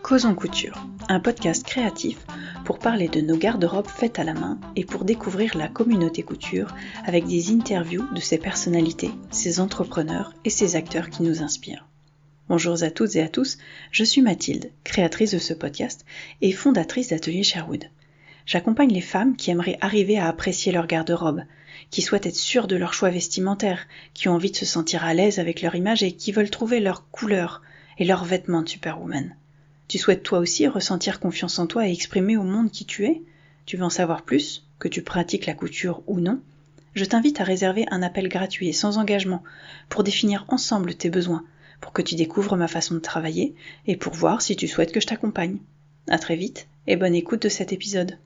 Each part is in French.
Causons couture, un podcast créatif pour parler de nos garde-robes faites à la main et pour découvrir la communauté couture avec des interviews de ces personnalités, ces entrepreneurs et ces acteurs qui nous inspirent. Bonjour à toutes et à tous, je suis Mathilde, créatrice de ce podcast et fondatrice d'Atelier Sherwood. J'accompagne les femmes qui aimeraient arriver à apprécier leur garde-robe, qui souhaitent être sûres de leur choix vestimentaire, qui ont envie de se sentir à l'aise avec leur image et qui veulent trouver leur couleur et leurs vêtements de superwoman. Tu souhaites toi aussi ressentir confiance en toi et exprimer au monde qui tu es? Tu veux en savoir plus, que tu pratiques la couture ou non? Je t'invite à réserver un appel gratuit et sans engagement pour définir ensemble tes besoins, pour que tu découvres ma façon de travailler et pour voir si tu souhaites que je t'accompagne. À très vite et bonne écoute de cet épisode.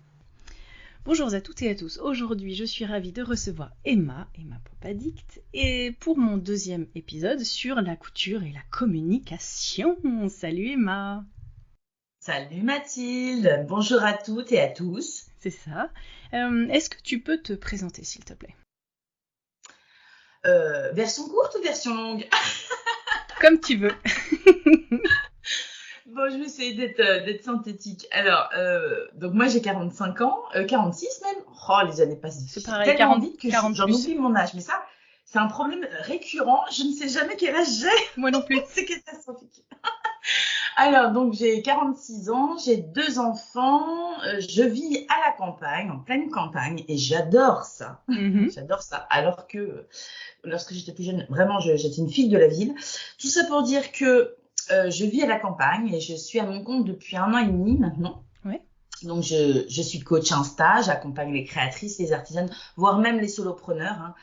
Bonjour à toutes et à tous. Aujourd'hui, je suis ravie de recevoir Emma Pop Addict, et pour mon deuxième épisode sur la couture et la communication. Salut Emma. Salut Mathilde, bonjour à toutes et à tous. C'est ça. Est-ce que tu peux te présenter s'il te plaît? Version courte ou version longue? Comme tu veux. Bon, je vais essayer d'être synthétique. Alors, donc moi j'ai 45 ans, 46 même. Oh, les années passent c'est pareil, tellement 40, vite que 40 j'en oublie mon âge. Mais ça, c'est un problème récurrent. Je ne sais jamais quel âge j'ai. Moi non plus. C'est catastrophique. Alors, donc j'ai 46 ans, j'ai 2 enfants, je vis à la campagne, en pleine campagne, et j'adore ça. J'adore ça. Alors que lorsque j'étais plus jeune, vraiment, j'étais une fille de la ville. Tout ça pour dire que je vis à la campagne et je suis à mon compte depuis 1 an et demi maintenant. Ouais. Donc, je suis coach Insta, j'accompagne les créatrices, les artisanes, voire même les solopreneurs,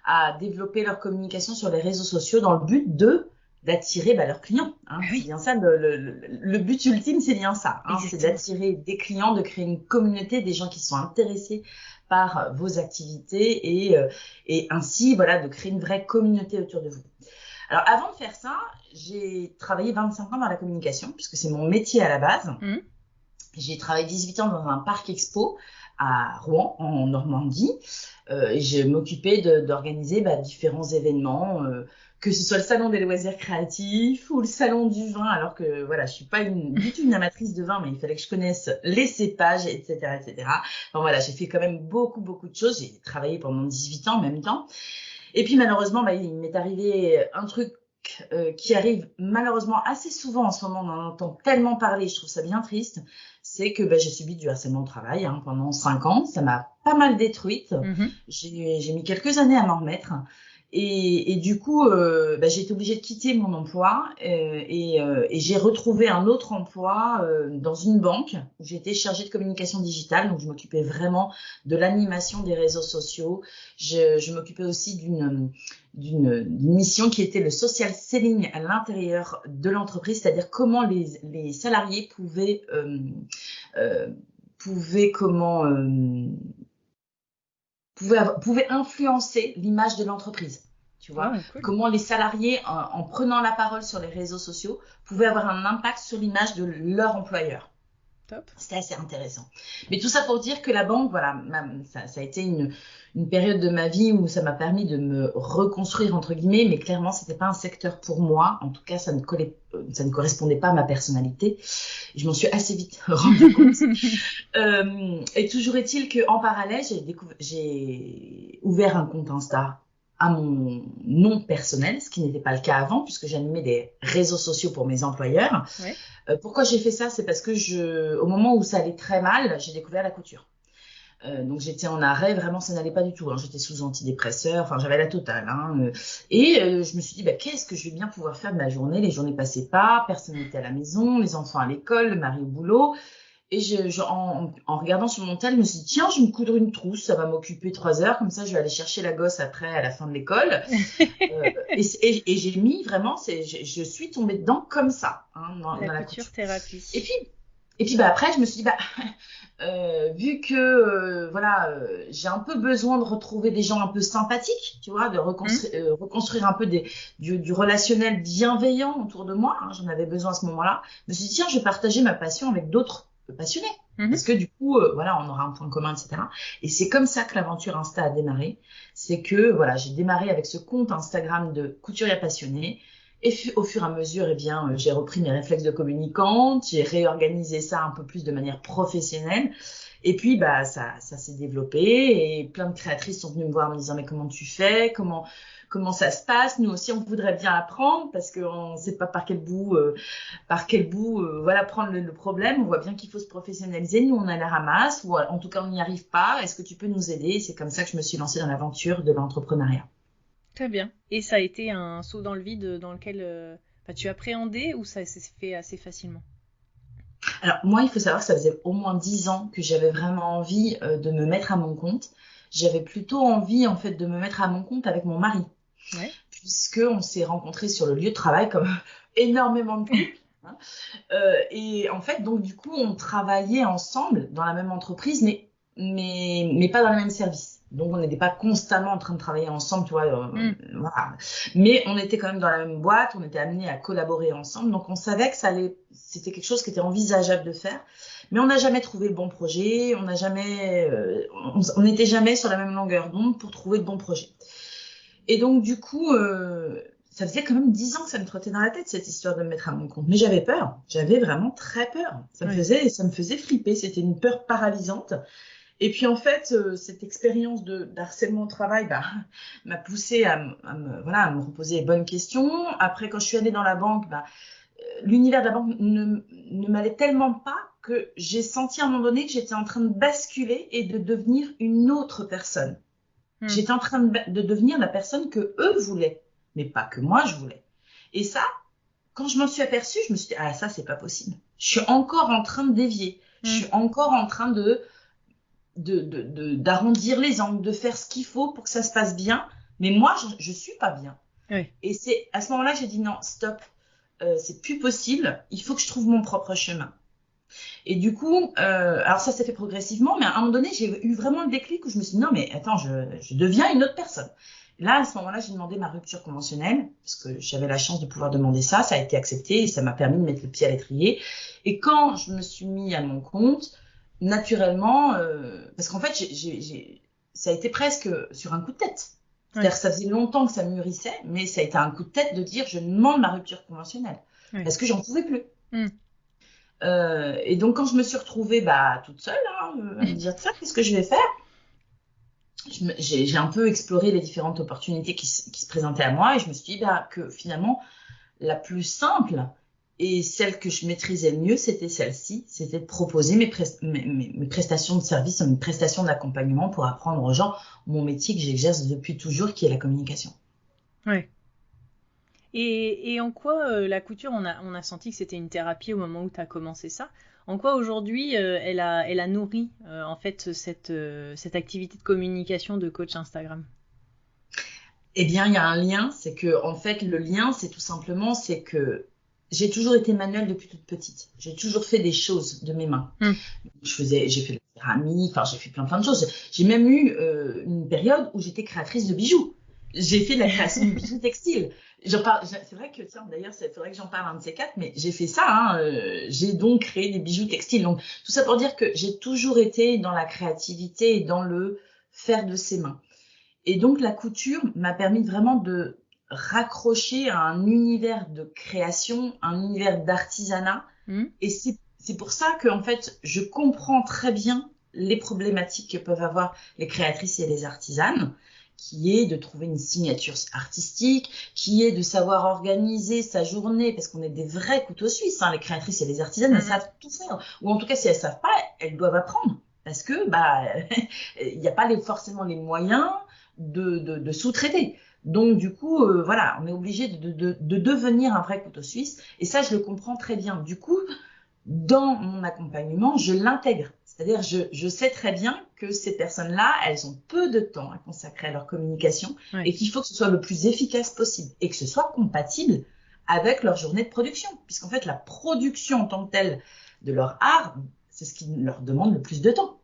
à développer leur communication sur les réseaux sociaux dans le but d'attirer leurs clients. Oui. C'est bien ça, le but ultime, c'est bien ça. C'est d'attirer des clients, de créer une communauté, des gens qui sont intéressés par vos activités et ainsi, voilà, de créer une vraie communauté autour de vous. Alors, avant de faire ça, j'ai travaillé 25 ans dans la communication, puisque c'est mon métier à la base. J'ai travaillé 18 ans dans un parc expo à Rouen, en Normandie. Et je m'occupais d'organiser différents événements, que ce soit le salon des loisirs créatifs ou le salon du vin, alors que voilà, je suis pas du tout une amatrice de vin, mais il fallait que je connaisse les cépages, etc., etc. Enfin voilà, j'ai fait quand même beaucoup de choses. J'ai travaillé pendant 18 ans en même temps. Et puis malheureusement, il m'est arrivé un truc qui arrive malheureusement assez souvent en ce moment, on en entend tellement parler, je trouve ça bien triste, c'est que j'ai subi du harcèlement au travail pendant 5 ans, ça m'a pas mal détruite, j'ai mis quelques années à m'en remettre, et du coup, j'ai été obligée de quitter mon emploi et j'ai retrouvé un autre emploi dans une banque où j'étais chargée de communication digitale, donc je m'occupais vraiment de l'animation des réseaux sociaux. Je m'occupais aussi d'une mission qui était le social selling à l'intérieur de l'entreprise, c'est-à-dire comment les salariés pouvaient influencer l'image de l'entreprise. Tu vois, cool. Comment les salariés, en prenant la parole sur les réseaux sociaux, pouvaient avoir un impact sur l'image de leur employeur. Top. C'était assez intéressant. Mais tout ça pour dire que la banque, voilà, ça a été une période de ma vie où ça m'a permis de me reconstruire, entre guillemets, mais clairement, c'était pas un secteur pour moi. En tout cas, ça ne correspondait pas à ma personnalité. Je m'en suis assez vite rendu compte. Et toujours est-il qu'en parallèle, j'ai ouvert un compte Insta à mon nom personnel, ce qui n'était pas le cas avant, puisque j'animais des réseaux sociaux pour mes employeurs. Ouais. Pourquoi j'ai fait ça? C'est parce que au moment où ça allait très mal, j'ai découvert la couture. Donc j'étais en arrêt, vraiment ça n'allait pas du tout. J'étais sous antidépresseurs, enfin j'avais la totale. Et je me suis dit, qu'est-ce que je vais bien pouvoir faire de ma journée? Les journées passaient pas, personne n'était à la maison, les enfants à l'école, le mari au boulot. Et en regardant sur mon tel, je me suis dit, tiens, je vais me coudre une trousse, ça va m'occuper 3 heures, comme ça je vais aller chercher la gosse après à la fin de l'école. Et j'ai mis vraiment, je suis tombée dedans comme ça, dans la couture thérapie. Et puis après, je me suis dit, vu que j'ai un peu besoin de retrouver des gens un peu sympathiques, tu vois, de reconstruire un peu du relationnel bienveillant autour de moi, j'en avais besoin à ce moment-là. Je me suis dit, tiens, je vais partager ma passion avec d'autres passionnés. Parce que du coup, voilà, on aura un point commun, etc. Et c'est comme ça que l'aventure Insta a démarré. C'est que, voilà, j'ai démarré avec ce compte Instagram de couturière passionnée. Et au fur et à mesure, eh bien, j'ai repris mes réflexes de communicante, j'ai réorganisé ça un peu plus de manière professionnelle. Et puis, bah, ça s'est développé et plein de créatrices sont venues me voir en me disant, mais comment tu fais? Comment ça se passe? Nous aussi, on voudrait bien apprendre parce qu'on ne sait pas par quel bout, voilà, prendre le problème. On voit bien qu'il faut se professionnaliser. Nous, on a la ramasse ou en tout cas, on n'y arrive pas. Est-ce que tu peux nous aider? C'est comme ça que je me suis lancée dans l'aventure de l'entrepreneuriat. Très bien. Et ça a été un saut dans le vide dans lequel tu appréhendais ou ça s'est fait assez facilement? Alors, moi, il faut savoir que ça faisait au moins 10 ans que j'avais vraiment envie de me mettre à mon compte. J'avais plutôt envie, en fait, de me mettre à mon compte avec mon mari. Ouais. Puisqu'on s'est rencontrés sur le lieu de travail comme énormément de couples. Hein. Et en fait, donc du coup, on travaillait ensemble dans la même entreprise, mais pas dans le même service. Donc, on n'était pas constamment en train de travailler ensemble, tu vois. Voilà. Mais on était quand même dans la même boîte, on était amenés à collaborer ensemble. Donc, on savait que c'était quelque chose qui était envisageable de faire. Mais on n'a jamais trouvé le bon projet, on n'était jamais sur la même longueur d'onde pour trouver le bon projet. Et donc, du coup, ça faisait quand même 10 ans que ça me trottait dans la tête, cette histoire de me mettre à mon compte. Mais j'avais peur. J'avais vraiment très peur. Ça me faisait flipper. C'était une peur paralysante. Et puis, en fait, cette expérience d'harcèlement au travail, m'a poussée à me reposer les bonnes questions. Après, quand je suis allée dans la banque, l'univers de la banque ne m'allait tellement pas que j'ai senti à un moment donné que j'étais en train de basculer et de devenir une autre personne. J'étais en train de devenir la personne que eux voulaient, mais pas que moi je voulais. Et ça, quand je m'en suis aperçue, je me suis dit, ah ça, c'est pas possible. Je suis encore en train de dévier. Je suis encore en train d'arrondir les angles, de faire ce qu'il faut pour que ça se passe bien. Mais moi, je suis pas bien. Oui. Et c'est à ce moment-là que j'ai dit, non, stop, c'est plus possible. Il faut que je trouve mon propre chemin. Et du coup, alors ça s'est fait progressivement, mais à un moment donné, j'ai eu vraiment le déclic où je me suis dit, non, mais attends, je deviens une autre personne. Là, à ce moment-là, j'ai demandé ma rupture conventionnelle, parce que j'avais la chance de pouvoir demander ça, ça a été accepté et ça m'a permis de mettre le pied à l'étrier. Et quand je me suis mis à mon compte, naturellement, parce qu'en fait, ça a été presque sur un coup de tête. C'est-à-dire que ça faisait longtemps que ça mûrissait, mais ça a été un coup de tête de dire, je demande ma rupture conventionnelle, parce que j'en pouvais plus. Et donc, quand je me suis retrouvée toute seule à me dire ça, qu'est-ce que je vais faire? J'ai un peu exploré les différentes opportunités qui se présentaient à moi et je me suis dit que finalement, la plus simple et celle que je maîtrisais le mieux, c'était celle-ci, c'était de proposer mes prestations de service, mes prestations d'accompagnement pour apprendre aux gens mon métier que j'exerce depuis toujours, qui est la communication. Ouais. Et en quoi la couture, on a senti que c'était une thérapie au moment où tu as commencé ça. En quoi aujourd'hui elle a nourri en fait cette activité de communication de coach Instagram? Eh bien, il y a un lien, c'est que en fait le lien, c'est tout simplement, c'est que j'ai toujours été manuelle depuis toute petite. J'ai toujours fait des choses de mes mains. J'ai fait de la céramique, enfin j'ai fait plein de choses. J'ai même eu une période où j'étais créatrice de bijoux. J'ai fait de la création de bijoux textiles. J'en parle. C'est vrai que tiens, d'ailleurs, il faudrait que j'en parle un de ces quatre, mais j'ai fait ça. J'ai donc créé des bijoux textiles. Donc tout ça pour dire que j'ai toujours été dans la créativité et dans le faire de ses mains. Et donc la couture m'a permis vraiment de raccrocher à un univers de création, un univers d'artisanat. Et c'est pour ça que en fait, je comprends très bien les problématiques que peuvent avoir les créatrices et les artisanes, qui est de trouver une signature artistique, qui est de savoir organiser sa journée, parce qu'on est des vrais couteaux suisses, les créatrices et les artisanes, elles savent tout faire. Ou en tout cas, si elles savent pas, elles doivent apprendre. Parce que il n'y a pas forcément les moyens de sous-traiter. Donc du coup, voilà, on est obligé de devenir un vrai couteau suisse. Et ça, je le comprends très bien. Du coup, dans mon accompagnement, je l'intègre. C'est-à-dire, je sais très bien que ces personnes-là, elles ont peu de temps à consacrer à leur communication et qu'il faut que ce soit le plus efficace possible et que ce soit compatible avec leur journée de production. Puisqu'en fait, la production en tant que telle de leur art, c'est ce qui leur demande le plus de temps.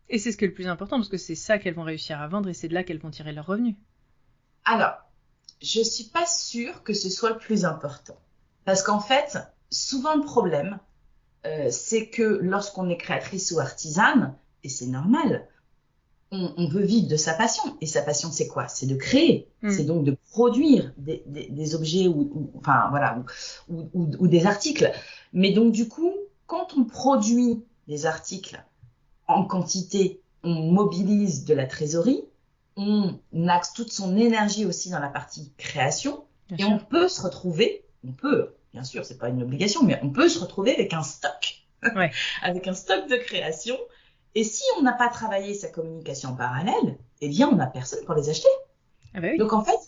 Et c'est ce qui est le plus important, parce que c'est ça qu'elles vont réussir à vendre et c'est de là qu'elles vont tirer leurs revenus. Alors, je suis pas sûre que ce soit le plus important. Parce qu'en fait, souvent le problème, c'est que lorsqu'on est créatrice ou artisane, et c'est normal, on veut vivre de sa passion. Et sa passion, c'est quoi? C'est de créer. C'est donc de produire des objets ou des articles. Mais donc, du coup, quand on produit des articles en quantité, on mobilise de la trésorerie, on axe toute son énergie aussi dans la partie création, et on peut se retrouver, bien sûr, c'est pas une obligation, mais on peut se retrouver avec un stock, avec un stock de création. Et si on n'a pas travaillé sa communication en parallèle, eh bien, on n'a personne pour les acheter. Ah bah oui. Donc, en fait,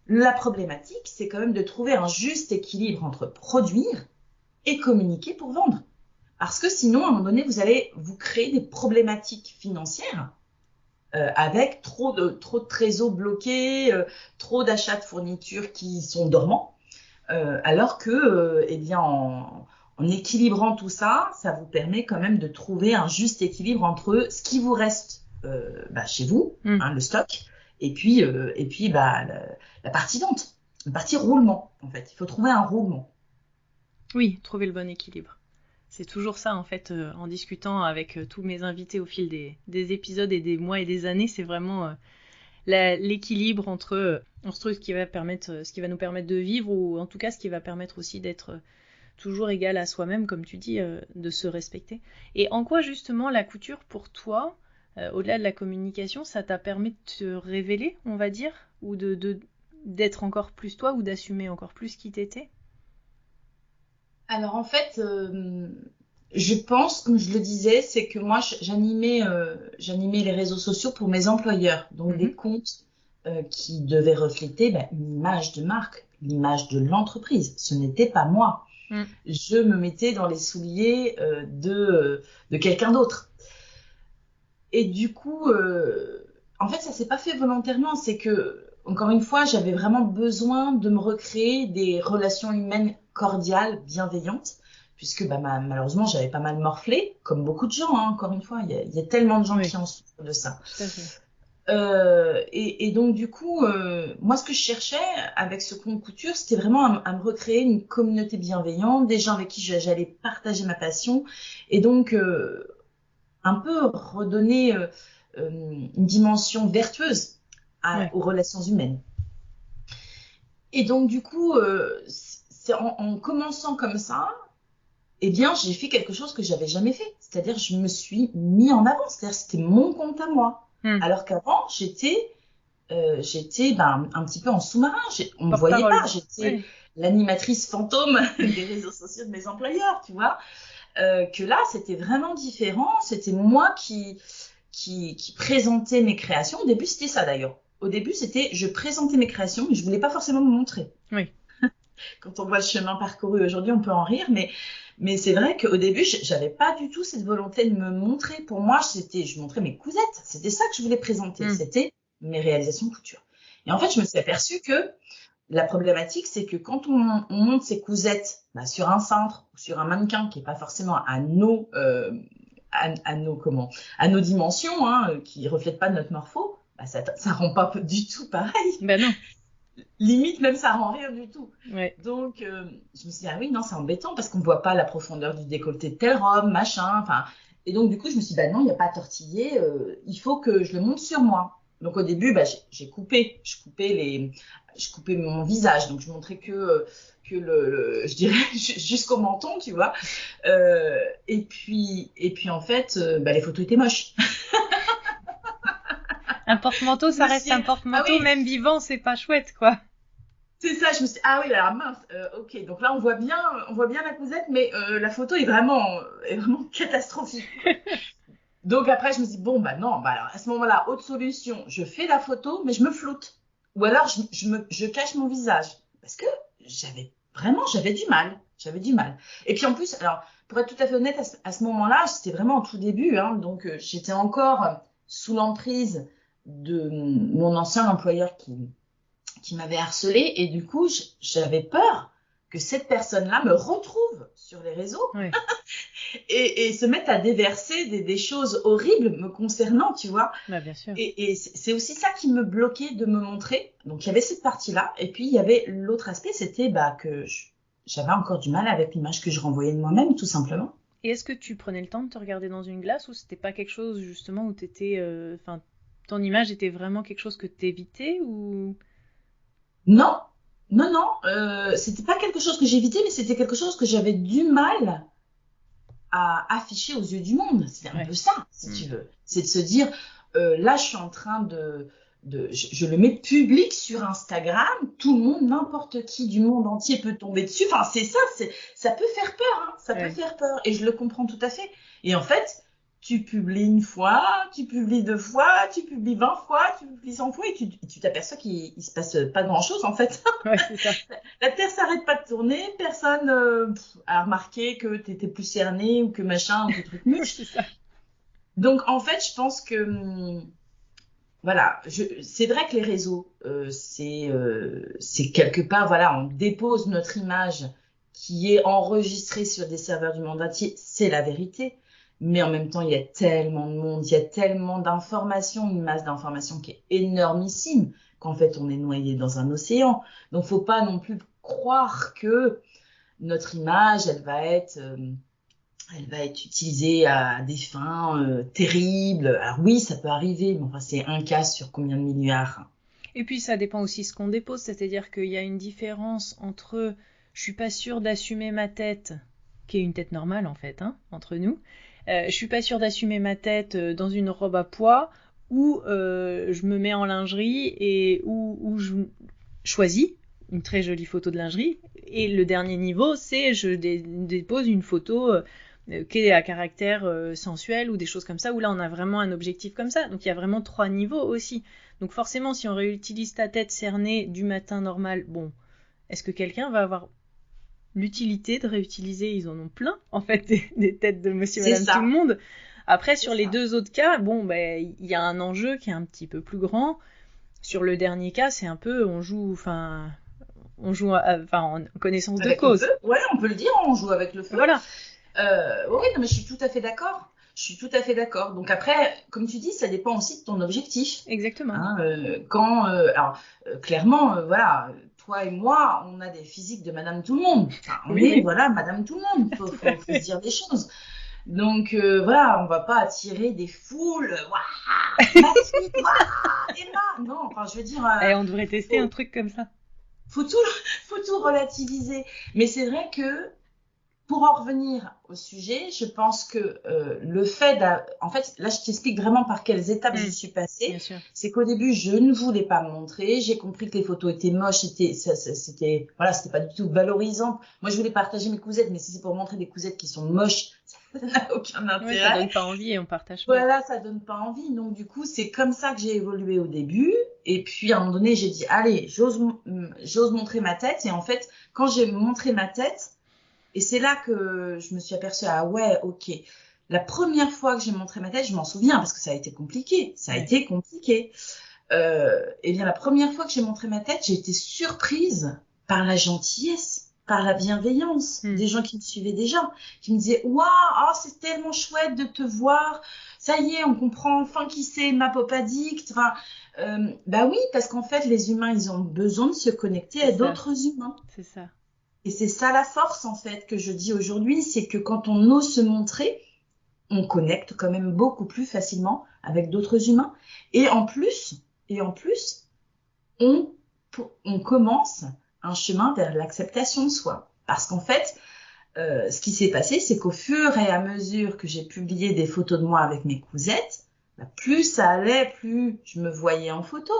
la problématique, c'est quand même de trouver un juste équilibre entre produire et communiquer pour vendre. Parce que sinon, à un moment donné, vous allez vous créer des problématiques financières avec trop de trésors bloqués, trop d'achats de fournitures qui sont dormants, alors que, eh bien, en équilibrant tout ça, ça vous permet quand même de trouver un juste équilibre entre ce qui vous reste chez vous, le stock, et puis la partie vente, la partie roulement, en fait. Il faut trouver un roulement. Oui, trouver le bon équilibre. C'est toujours ça, en fait, en discutant avec tous mes invités au fil des épisodes et des mois et des années, c'est vraiment l'équilibre entre ce qui va nous permettre de vivre, ou en tout cas ce qui va permettre aussi d'être toujours égal à soi-même, comme tu dis, de se respecter. Et en quoi justement la couture pour toi, au-delà de la communication, ça t'a permis de te révéler, on va dire, ou d'être encore plus toi, ou d'assumer encore plus qui t'étais? Alors en fait, je pense, comme je le disais, c'est que moi j'animais les réseaux sociaux pour mes employeurs, donc des comptes qui devaient refléter une image de marque, l'image de l'entreprise. Ce n'était pas moi. Je me mettais dans les souliers de quelqu'un d'autre. Et du coup, en fait, ça s'est pas fait volontairement. C'est que, encore une fois, j'avais vraiment besoin de me recréer des relations humaines cordiales, bienveillantes, puisque malheureusement, j'avais pas mal morflé, comme beaucoup de gens. Hein, encore une fois, il y a tellement de gens qui en souffrent de ça. Tout à fait. Et donc du coup, moi ce que je cherchais avec ce compte couture, c'était vraiment à me recréer une communauté bienveillante, des gens avec qui j'allais partager ma passion, et donc un peu redonner une dimension vertueuse aux relations humaines. Et donc du coup, c'est en commençant comme ça, eh bien j'ai fait quelque chose que j'avais jamais fait, c'est-à-dire je me suis mis en avant, c'est-à-dire c'était mon compte à moi, alors qu'avant j'étais un petit peu en sous-marin. On me voyait pas. J'étais l'animatrice fantôme des réseaux sociaux de mes employeurs, tu vois. Que là, c'était vraiment différent. C'était moi qui présentais mes créations. Au début, c'était ça d'ailleurs. Au début, c'était je présentais mes créations, mais je voulais pas forcément me montrer. Oui. Quand on voit le chemin parcouru aujourd'hui, on peut en rire, mais c'est vrai qu'au début, j'avais pas du tout cette volonté de me montrer. Pour moi, je montrais mes cousettes. C'était ça que je voulais présenter. C'était mes réalisations couture. Et en fait, je me suis aperçue que la problématique, c'est que quand on monte ses cousettes sur un cintre ou sur un mannequin qui est pas forcément à nos dimensions, hein, qui reflète pas notre morpho, ça rend pas du tout pareil. Ben non. Limite, même ça rend rien du tout. Ouais. Donc, je me suis dit, ah oui, non, c'est embêtant parce qu'on voit pas la profondeur du décolleté de telle robe, machin. Et donc, du coup, je me suis dit, non, il n'y a pas à tortiller. Il faut que je le monte sur moi. Donc, au début, j'ai coupé. Je coupais mon visage. Donc, je montrais que je dirais, jusqu'au menton, tu vois. Et puis, en fait, les photos étaient moches. Un porte-manteau, ça reste un porte-manteau, même vivant, c'est pas chouette, quoi. C'est ça, je me suis dit, ah oui, alors mince, ok, donc là on voit bien la cousette, mais la photo est vraiment catastrophique. Donc après, je me suis dit, bon, non, alors à ce moment-là, autre solution, je fais la photo, mais je me floute. Ou alors je cache mon visage. Parce que j'avais du mal. Et puis en plus, alors, pour être tout à fait honnête, à ce moment-là, c'était vraiment au tout début, hein, donc j'étais encore sous l'emprise de mon ancien employeur qui m'avait harcelée, et du coup j'avais peur que cette personne-là me retrouve sur les réseaux et se mette à déverser des choses horribles me concernant, tu vois. Bien sûr. Et c'est aussi ça qui me bloquait de me montrer. Donc il y avait cette partie-là, et puis il y avait l'autre aspect, c'était que j'avais encore du mal avec l'image que je renvoyais de moi-même, tout simplement. Et est-ce que tu prenais le temps de te regarder dans une glace ou c'était pas quelque chose justement où t'étais, ton image était vraiment quelque chose que t'évitais ou... Non, non, c'était pas quelque chose que j'évitais, mais c'était quelque chose que j'avais du mal à afficher aux yeux du monde. C'est un peu ça, si tu veux. C'est de se dire, là, je suis en train je le mets public sur Instagram, tout le monde, n'importe qui du monde entier peut tomber dessus. Enfin, c'est ça, ça peut faire peur, hein, ça peut faire peur. Et je le comprends tout à fait. Et en fait, tu publies une fois, tu publies 2 fois, tu publies 20 fois, tu publies 100 fois et tu t'aperçois qu'il se passe pas grand-chose en fait. Ouais, c'est ça. La Terre s'arrête pas de tourner, personne a remarqué que t'étais plus cerné ou que machin ou que truc muche. C'est ça. Donc en fait, je pense que voilà, c'est vrai que les réseaux, c'est quelque part, voilà, on dépose notre image qui est enregistrée sur des serveurs du monde entier, c'est la vérité. Mais en même temps, il y a tellement de monde, il y a tellement d'informations, une masse d'informations qui est énormissime, qu'en fait, on est noyé dans un océan. Donc, faut pas non plus croire que notre image, elle va être utilisée à des fins terribles. Alors oui, ça peut arriver, mais enfin, c'est un cas sur combien de milliards? Et puis ça dépend aussi ce qu'on dépose, c'est-à-dire qu'il y a une différence entre je suis pas sûre d'assumer ma tête, qui est une tête normale en fait, hein, entre nous. Je suis pas sûre d'assumer ma tête dans une robe à pois ou je me mets en lingerie et où je choisis une très jolie photo de lingerie. Et le dernier niveau, c'est je dépose une photo qui est à caractère sensuel ou des choses comme ça, où là on a vraiment un objectif comme ça. Donc il y a vraiment 3 niveaux aussi. Donc forcément, si on réutilise ta tête cernée du matin normal, bon, est-ce que quelqu'un va avoir l'utilité de réutiliser? Ils en ont plein, en fait, des têtes de monsieur, madame, tout le monde. Après, sur les 2 autres cas, bon, ben, il y a un enjeu qui est un petit peu plus grand. Sur le dernier cas, c'est un peu, on joue en connaissance avec de cause. Le feu. Ouais, on peut le dire, on joue avec le feu. Voilà. Oui, non, mais je suis tout à fait d'accord. Je suis tout à fait d'accord. Donc après, comme tu dis, ça dépend aussi de ton objectif. Exactement. Hein, clairement, voilà, toi et moi, on a des physiques de Madame Tout le Monde. Enfin, on est, voilà, Madame Tout le Monde. Faut se dire des choses. Donc voilà, on va pas attirer des foules. Waouh, Mathilde, waouh, Emma. Non, enfin, je veux dire. On devrait tester un truc comme ça. Faut tout relativiser. Mais c'est vrai que pour en revenir au sujet, je pense que le fait en fait, là, je t'explique vraiment par quelles étapes je suis passée. C'est qu'au début, je ne voulais pas me montrer. J'ai compris que les photos étaient moches, c'était pas du tout valorisant. Moi, je voulais partager mes cousettes, mais si c'est pour montrer des cousettes qui sont moches, ça n'a aucun intérêt. Ouais, ça donne pas envie et on partage pas. Voilà, ça donne pas envie. Donc, du coup, c'est comme ça que j'ai évolué au début. Et puis, à un moment donné, j'ai dit, allez, j'ose montrer ma tête. Et en fait, quand j'ai montré ma tête, et c'est là que je me suis aperçue, ah ouais, ok. La première fois que j'ai montré ma tête, je m'en souviens parce que ça a été compliqué. Et bien, la première fois que j'ai montré ma tête, j'ai été surprise par la gentillesse, par la bienveillance des gens qui me suivaient déjà, qui me disaient, waouh, oh, c'est tellement chouette de te voir. Ça y est, on comprend enfin qui c'est ma pop addict. Enfin, bah oui, parce qu'en fait, les humains, ils ont besoin de se connecter à d'autres humains. C'est ça. Et c'est ça la force, en fait, que je dis aujourd'hui, c'est que quand on ose se montrer, on connecte quand même beaucoup plus facilement avec d'autres humains. Et en plus, on commence un chemin vers l'acceptation de soi. Parce qu'en fait, ce qui s'est passé, c'est qu'au fur et à mesure que j'ai publié des photos de moi avec mes cousettes, plus ça allait, plus je me voyais en photo.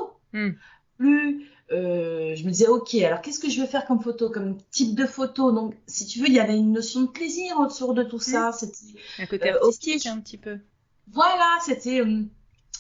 Plus je me disais, ok, alors qu'est-ce que je veux faire comme photo, comme type de photo? Donc, si tu veux, il y avait une notion de plaisir autour de tout ça. C'était un côté artistique un petit peu. Voilà, c'était...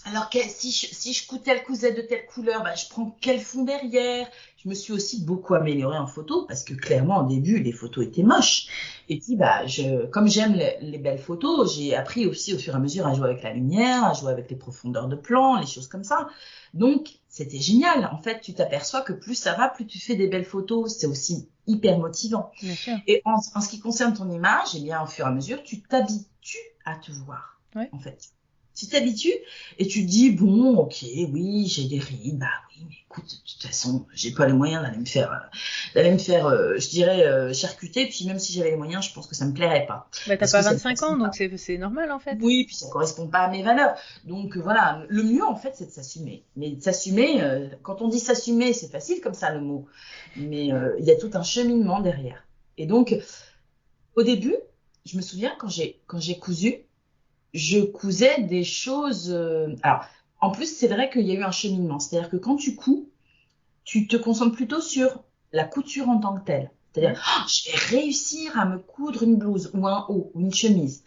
alors, si je couds telle cousette de telle couleur, bah, je prends quel fond derrière. Je me suis aussi beaucoup améliorée en photo parce que clairement, au début, les photos étaient moches. Et puis, bah, comme j'aime les belles photos, j'ai appris aussi au fur et à mesure à jouer avec la lumière, à jouer avec les profondeurs de plan, les choses comme ça. Donc, c'était génial. En fait, tu t'aperçois que plus ça va, plus tu fais des belles photos. C'est aussi hyper motivant. Bien sûr. Et en ce qui concerne ton image, eh bien, au fur et à mesure, tu t'habitues à te voir. Ouais. En fait. Tu t'habitues et tu te dis, bon, ok, oui, j'ai des rides, bah oui, mais écoute, de toute façon, j'ai pas les moyens d'aller me faire, je dirais, charcuter. Puis même si j'avais les moyens, je pense que ça me plairait pas. Bah, t'as Parce pas que ça me 25 ans, correspond donc pas. c'est normal, en fait. Oui, puis ça correspond pas à mes valeurs. Donc voilà, le mieux en fait, c'est de s'assumer. Mais de s'assumer, quand on dit s'assumer, c'est facile comme ça le mot. Mais il y a tout un cheminement derrière. Et donc, au début, je me souviens quand j'ai cousu, je cousais des choses. Alors, en plus, c'est vrai qu'il y a eu un cheminement. C'est-à-dire que quand tu couds, tu te concentres plutôt sur la couture en tant que telle. C'est-à-dire, Mhm. oh, je vais réussir à me coudre une blouse ou un haut ou une chemise.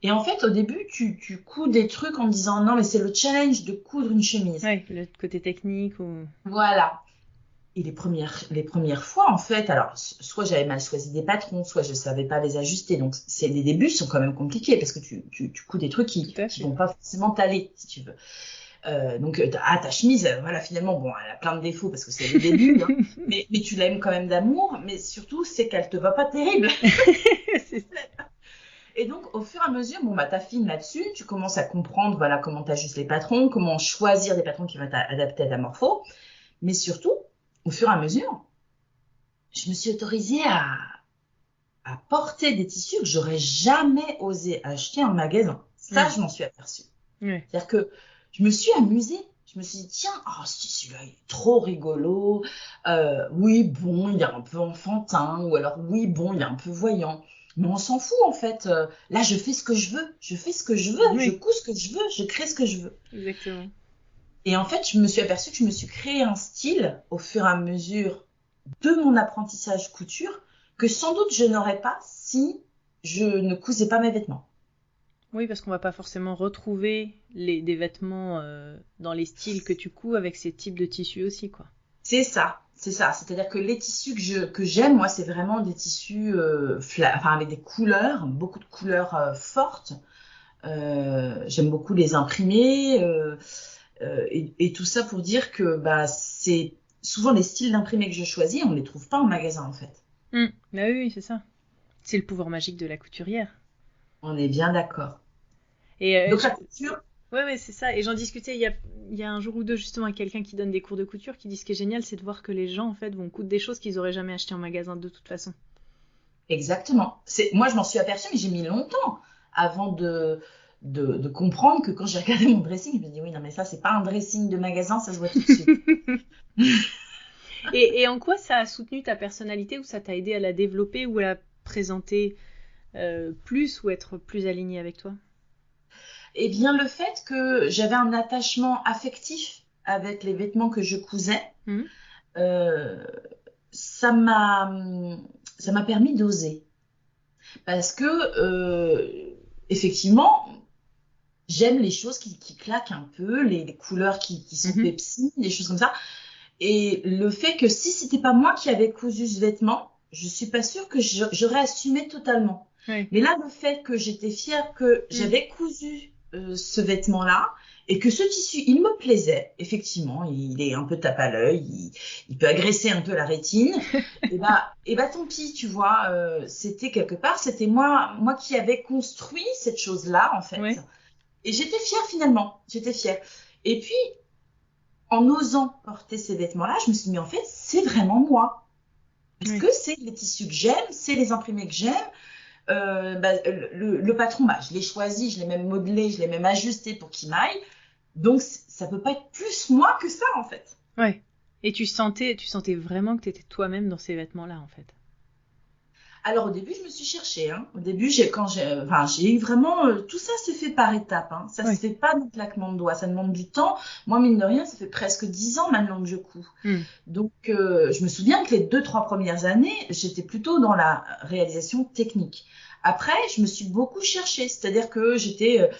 Et en fait, au début, tu couds des trucs en te disant non, mais c'est le challenge de coudre une chemise. Ouais, le côté technique ou... Voilà. Et les premières fois, en fait, alors, soit j'avais mal choisi des patrons, soit je savais pas les ajuster. Donc, les débuts sont quand même compliqués parce que tu couds des trucs Tout à qui fait. vont pas forcément t'aller, si tu veux. Donc, ta chemise, voilà, finalement, bon, elle a plein de défauts parce que c'est le début, hein, mais tu l'aimes quand même d'amour, mais surtout, c'est qu'elle te va pas terrible. C'est- Et donc, au fur et à mesure, bon, bah, t'affines là-dessus, tu commences à comprendre, voilà, comment t'ajustes les patrons, comment choisir des patrons qui vont t'adapter à ta morpho. Mais surtout, au fur et à mesure, je me suis autorisée à porter des tissus que j'aurais jamais osé acheter en magasin. Ça, Mm. je m'en suis aperçue. Ouais. C'est-à-dire que je me suis amusée. Je me suis dit, tiens, oh, ce tissu-là, il est trop rigolo. Oui, bon, il est un peu enfantin. Ou alors, oui, bon, il est un peu voyant. Mais on s'en fout, en fait. Là, je fais ce que je veux. Je fais ce que je veux. Je Oui, couds ce que je veux. Je crée ce que je veux. exactement. Et en fait, je me suis aperçue que je me suis créé un style au fur et à mesure de mon apprentissage couture que sans doute je n'aurais pas si je ne cousais pas mes vêtements. Oui, parce qu'on va pas forcément retrouver des vêtements dans les styles que tu couds avec ces types de tissus aussi, quoi. C'est ça, c'est ça. C'est-à-dire que les tissus que j'aime, moi, c'est vraiment des tissus enfin, avec des couleurs, beaucoup de couleurs fortes. J'aime beaucoup les imprimer et tout ça pour dire que bah, c'est souvent les styles d'imprimés que je choisis, on ne les trouve pas en magasin en fait. Bah oui, oui, c'est ça. C'est le pouvoir magique de la couturière. On est bien d'accord. Et Donc la couture, ouais, ouais, c'est ça. Et j'en discutais il y a un jour ou deux justement avec quelqu'un qui donne des cours de couture qui dit ce qui est génial, c'est de voir que les gens en fait vont coudre des choses qu'ils auraient jamais achetées en magasin de toute façon. exactement. Moi, je m'en suis aperçue, mais j'ai mis longtemps avant de comprendre que quand j'ai regardé mon dressing, je me dis oui, non, mais ça, c'est pas un dressing de magasin, ça se voit tout de suite. Et en quoi ça a soutenu ta personnalité ou ça t'a aidé à la développer ou à la présenter plus ou être plus alignée avec toi? Eh bien, le fait que j'avais un attachement affectif avec les vêtements que je cousais, Mhm. euh, ça m'a, ça m'a permis d'oser. Parce que, effectivement, j'aime les choses qui claquent un peu, les couleurs qui sont Mhm. Pepsi, des choses comme ça. Et le fait que si c'était pas moi qui avais cousu ce vêtement, je suis pas sûre que j'aurais assumé totalement. Ouais. Mais là, le fait que j'étais fière que Mm. j'avais cousu ce vêtement-là et que ce tissu, il me plaisait, effectivement, il est un peu tape à l'œil, il peut agresser un peu la rétine. Et bah tant pis, tu vois, c'était quelque part, c'était moi qui avais construit cette chose-là, en fait. Ouais. Et j'étais fière finalement, j'étais fière. Et puis, en osant porter ces vêtements-là, je me suis dit, mais en fait, c'est vraiment moi. Parce Ouais. que c'est les tissus que j'aime, c'est les imprimés que j'aime. Bah, le patron, bah, je l'ai choisi, je l'ai même modelé, je l'ai même ajusté pour qu'il m'aille. Donc, ça peut pas être plus moi que ça, en fait. Ouais. Et tu sentais vraiment que t'étais toi-même dans ces vêtements-là en fait. Alors, au début, je me suis cherchée, hein. Au début, enfin, j'ai eu vraiment, tout ça s'est fait par étapes, hein. Ça se Ouais. fait pas d'un claquement de doigts, ça demande du temps. Moi, mine de rien, ça fait presque 10 ans maintenant que je couds. Mm. Donc, je me souviens que les 2, 3 premières années, j'étais plutôt dans la réalisation technique. Après, je me suis beaucoup cherchée, c'est-à-dire que j'étais,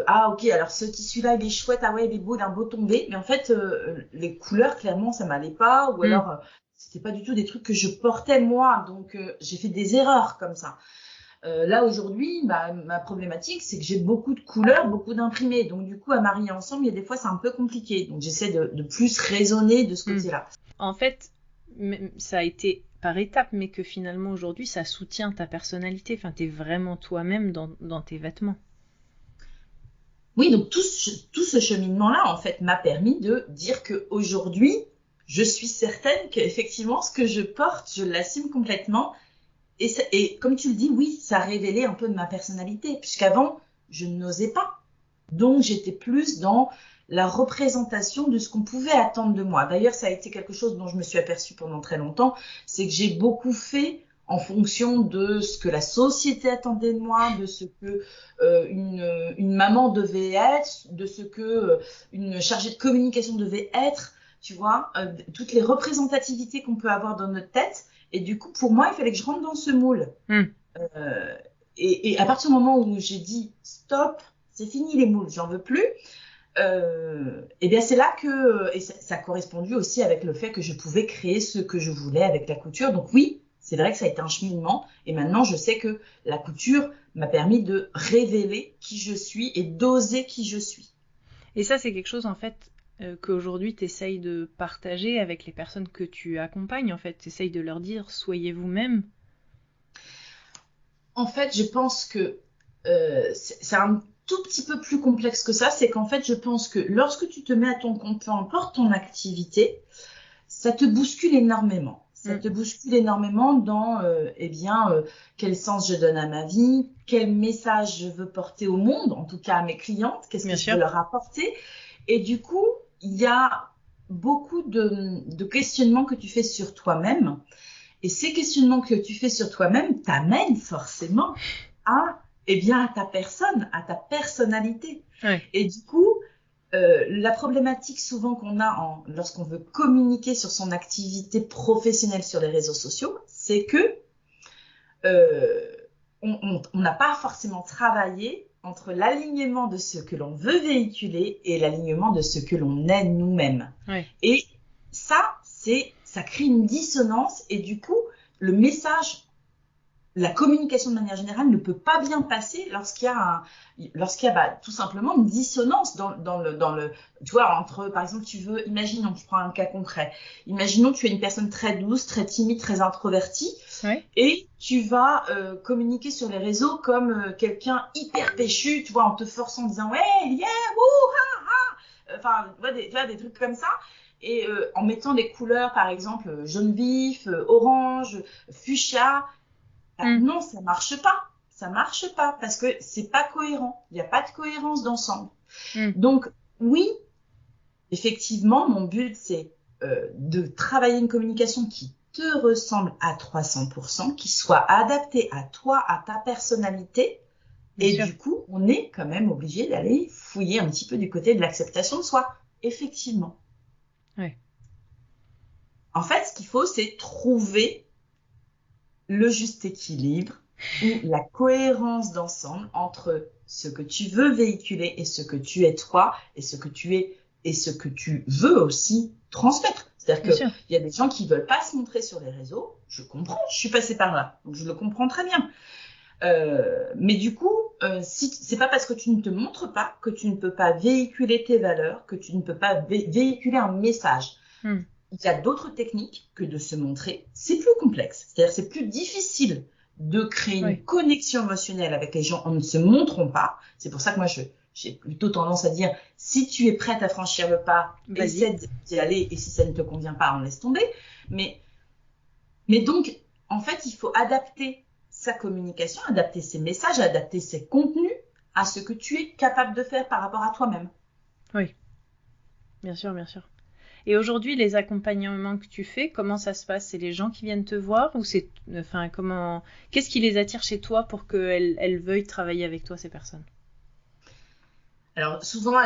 ah ok, alors ce tissu-là, il est chouette, ah ouais, il est beau, il a un beau tombé, mais en fait, les couleurs, clairement, ça m'allait pas, ou Mm. alors, c'était pas du tout des trucs que je portais moi, donc j'ai fait des erreurs comme ça. Là aujourd'hui, ma problématique, c'est que j'ai beaucoup de couleurs, beaucoup d'imprimés. Donc du coup, à marier ensemble, il y a des fois, c'est un peu compliqué. Donc j'essaie de plus raisonner de ce Mm. côté-là. En fait, ça a été par étapes, mais que finalement aujourd'hui ça soutient ta personnalité. Enfin, t'es vraiment toi-même dans tes vêtements. Oui, donc tout ce cheminement-là, en fait, m'a permis de dire qu'aujourd'hui, je suis certaine qu'effectivement, ce que je porte, je l'assume complètement. Et comme tu le dis, oui, ça a révélé un peu de ma personnalité, puisqu'avant, je n'osais pas. Donc, j'étais plus dans la représentation de ce qu'on pouvait attendre de moi. D'ailleurs, ça a été quelque chose dont je me suis aperçue pendant très longtemps, c'est que j'ai beaucoup fait en fonction de ce que la société attendait de moi, de ce que une maman devait être, de ce que une chargée de communication devait être, tu vois, toutes les représentativités qu'on peut avoir dans notre tête. Et du coup, pour moi, il fallait que je rentre dans ce moule. Et à partir du moment où j'ai dit stop, c'est fini les moules, j'en veux plus. Et bien c'est là que et ça a correspondu aussi avec le fait que je pouvais créer ce que je voulais avec la couture. Donc oui, c'est vrai que ça a été un cheminement. Et maintenant, je sais que la couture m'a permis de révéler qui je suis et d'oser qui je suis. Et ça, c'est quelque chose en fait qu'aujourd'hui tu essayes de partager avec les personnes que tu accompagnes. En fait, tu essayes de leur dire soyez vous-même. En fait, je pense que c'est un tout petit peu plus complexe que ça. C'est qu'en fait, je pense que lorsque tu te mets à ton compte, peu importe ton activité, ça te bouscule énormément. Ça te bouscule énormément dans quel sens je donne à ma vie, quel message je veux porter au monde, en tout cas à mes clientes, qu'est-ce que je veux leur apporter. Et du coup, il y a beaucoup de questionnements que tu fais sur toi-même. Et ces questionnements que tu fais sur toi-même t'amènent forcément à ta personne, à ta personnalité. Ouais. Et du coup, la problématique souvent qu'on a lorsqu'on veut communiquer sur son activité professionnelle sur les réseaux sociaux, c'est que on n'a pas forcément travaillé entre l'alignement de ce que l'on veut véhiculer et l'alignement de ce que l'on est nous-mêmes. Ouais. Et ça crée une dissonance et du coup, le message, la communication de manière générale ne peut pas bien passer lorsqu'il y a tout simplement une dissonance dans le tu vois, entre, par exemple, imaginons, je prends un cas concret, imaginons tu es une personne très douce, très timide, très introvertie, et tu vas communiquer sur les réseaux comme quelqu'un hyper péchu, tu vois, en te forçant en disant ouais, yeah, wouh, ha, ha, enfin, tu vois, des trucs comme ça. Et en mettant des couleurs, par exemple, jaune vif, orange, fuchsia, non, ça marche pas. Ça marche pas parce que c'est pas cohérent. Il n'y a pas de cohérence d'ensemble. Donc, oui, effectivement, mon but, c'est de travailler une communication qui te ressemble à 300%, qui soit adaptée à toi, à ta personnalité. Et du coup, on est quand même obligé d'aller fouiller un petit peu du côté de l'acceptation de soi. Effectivement. Ouais. En fait, ce qu'il faut, c'est trouver le juste équilibre ou la cohérence d'ensemble entre ce que tu veux véhiculer et ce que tu es toi et ce que tu es et ce que tu veux aussi transmettre. C'est-à-dire qu'il y a des gens qui veulent pas se montrer sur les réseaux. Je comprends, je suis passée par là, donc je le comprends très bien. Mais du coup, si c'est pas parce que tu ne te montres pas que tu ne peux pas véhiculer tes valeurs, que tu ne peux pas véhiculer un message. Il y a d'autres techniques que de se montrer. C'est plus complexe. C'est-à-dire c'est plus difficile de créer une connexion émotionnelle avec les gens en ne se montrant pas. C'est pour ça que moi, j'ai plutôt tendance à dire, si tu es prête à franchir le pas, essaie d'y aller. Et si ça ne te convient pas, on laisse tomber. Mais donc, en fait, il faut adapter sa communication, adapter ses messages, adapter ses contenus à ce que tu es capable de faire par rapport à toi-même. Oui. Bien sûr, bien sûr. Et aujourd'hui, les accompagnements que tu fais, comment ça se passe? C'est les gens qui viennent te voir ou c'est, enfin, qu'est-ce qui les attire chez toi pour qu'elles veuillent travailler avec toi, ces personnes? Alors, souvent,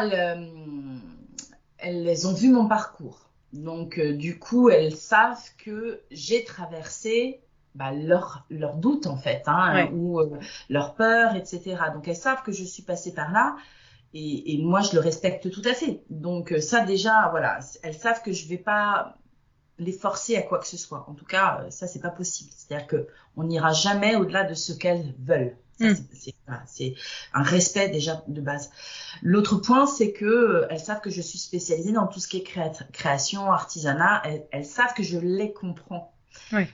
elles ont vu mon parcours. Donc, du coup, elles savent que j'ai traversé leurs doutes, en fait, ou leurs peurs, etc. Donc, elles savent que je suis passée par là. Et moi, je le respecte tout à fait. Donc ça, déjà, voilà, elles savent que je vais pas les forcer à quoi que ce soit. En tout cas, ça, c'est pas possible. C'est-à-dire que on n'ira jamais au-delà de ce qu'elles veulent. Ça, c'est un respect déjà de base. L'autre point, c'est que elles savent que je suis spécialisée dans tout ce qui est création, artisanat. Elles savent que je les comprends.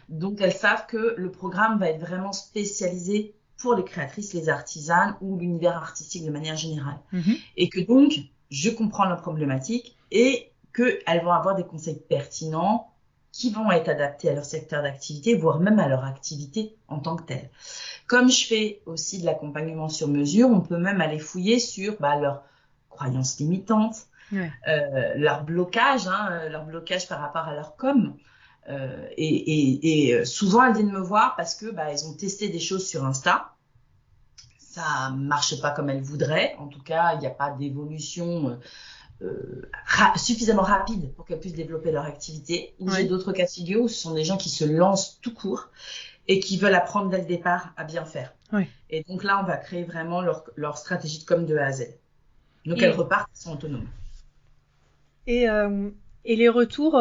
Donc, elles savent que le programme va être vraiment spécialisé pour les créatrices, les artisanes ou l'univers artistique de manière générale. Mhm. Et que donc, je comprends leur problématique et qu'elles vont avoir des conseils pertinents qui vont être adaptés à leur secteur d'activité, voire même à leur activité en tant que telle. Comme je fais aussi de l'accompagnement sur mesure, on peut même aller fouiller sur leurs croyances limitantes, Ouais. leur blocage par rapport à leur com. Et souvent, elles viennent me voir parce que elles ont testé des choses sur Insta. Ça marche pas comme elles voudraient. En tout cas, il n'y a pas d'évolution suffisamment rapide pour qu'elles puissent développer leur activité. Ou j'ai d'autres cas de figure où ce sont des gens qui se lancent tout court et qui veulent apprendre dès le départ à bien faire. Ouais. Et donc là, on va créer vraiment leur stratégie de com de A à Z. Donc elles repartent, elles sont autonomes. Et les retours,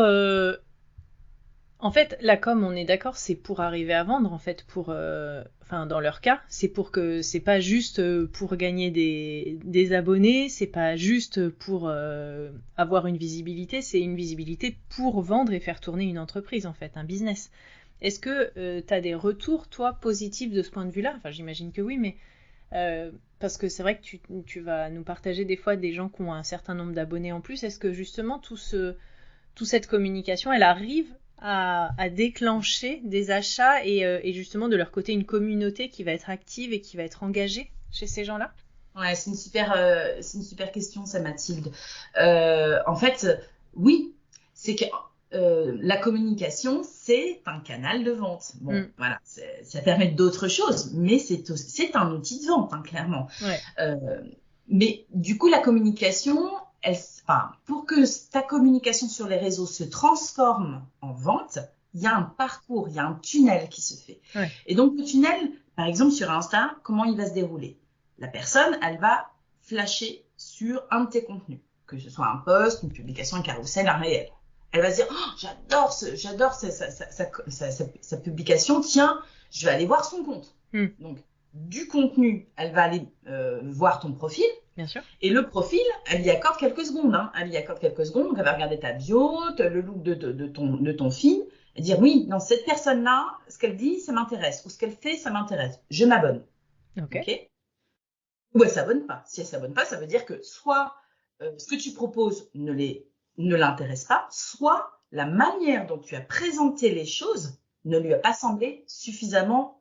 en fait, la com, on est d'accord, c'est pour arriver à vendre, en fait, dans leur cas, c'est pas juste pour gagner des abonnés, c'est pas juste pour avoir une visibilité, c'est une visibilité pour vendre et faire tourner une entreprise, en fait, un business. Est-ce que tu as des retours, toi, positifs de ce point de vue-là? Enfin, j'imagine que oui, mais parce que c'est vrai que tu vas nous partager des fois des gens qui ont un certain nombre d'abonnés en plus. Est-ce que justement toute cette communication, elle arrive à déclencher des achats et justement de leur côté une communauté qui va être active et qui va être engagée chez ces gens-là? Ouais, c'est une super question, ça, Mathilde. En fait, oui, c'est que la communication, c'est un canal de vente. Bon, voilà, ça permet d'autres choses, mais c'est un outil de vente, clairement. Ouais. Mais du coup, la communication, pour que ta communication sur les réseaux se transforme en vente, il y a un parcours, il y a un tunnel qui se fait. Ouais. Et donc, le tunnel, par exemple, sur Insta, comment il va se dérouler? La personne, elle va flasher sur un de tes contenus, que ce soit un post, une publication, un carrousel, un réel. Elle va se dire, j'adore sa publication, tiens, je vais aller voir son compte. Donc, du contenu, elle va aller voir ton profil. Bien sûr. Et le profil, elle y accorde quelques secondes. Donc elle va regarder ta bio, le look de ton feed, et dire, oui, non, cette personne-là, ce qu'elle dit, ça m'intéresse, ou ce qu'elle fait, ça m'intéresse. Je m'abonne. Ok. Ou elle s'abonne pas. Si elle s'abonne pas, ça veut dire que soit ce que tu proposes ne l'intéresse pas, soit la manière dont tu as présenté les choses ne lui a pas semblé suffisamment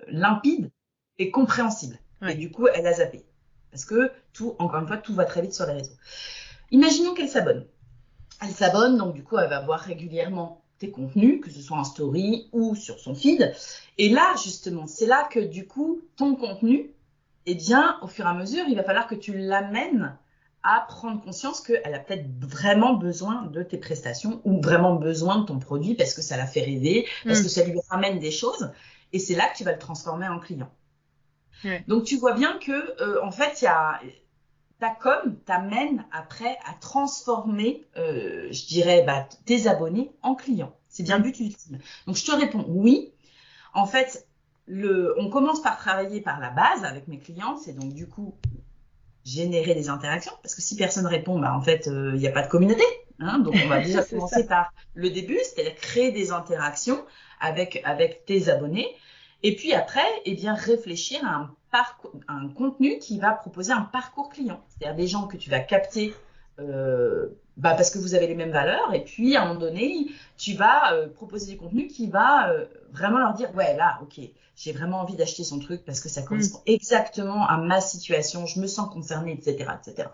limpide et compréhensible. Ouais. Et du coup, elle a zappé. Parce que encore une fois, tout va très vite sur les réseaux. Imaginons qu'elle s'abonne. Elle s'abonne, donc du coup, elle va voir régulièrement tes contenus, que ce soit en story ou sur son feed. Et là, justement, c'est là que du coup, ton contenu, eh bien, au fur et à mesure, il va falloir que tu l'amènes à prendre conscience qu'elle a peut-être vraiment besoin de tes prestations ou vraiment besoin de ton produit parce que ça la fait rêver, parce que ça lui ramène des choses. Et c'est là que tu vas le transformer en client. Ouais. Donc, tu vois bien que, en fait, ta com t'amène après à transformer, je dirais, tes abonnés en clients. C'est bien le but ultime. Donc, je te réponds oui. En fait, on commence par travailler par la base avec mes clients. C'est donc, du coup, générer des interactions. Parce que si personne répond, en fait, il n'y a pas de communauté. Donc, on va déjà commencer par le début, c'est-à-dire créer des interactions avec tes abonnés. Et puis après, eh bien, réfléchir à un contenu qui va proposer un parcours client. C'est-à-dire des gens que tu vas capter parce que vous avez les mêmes valeurs. Et puis, à un moment donné, tu vas proposer du contenu qui va vraiment leur dire, ouais, là, ok, j'ai vraiment envie d'acheter son truc parce que ça correspond exactement à ma situation, je me sens concernée, etc., etc.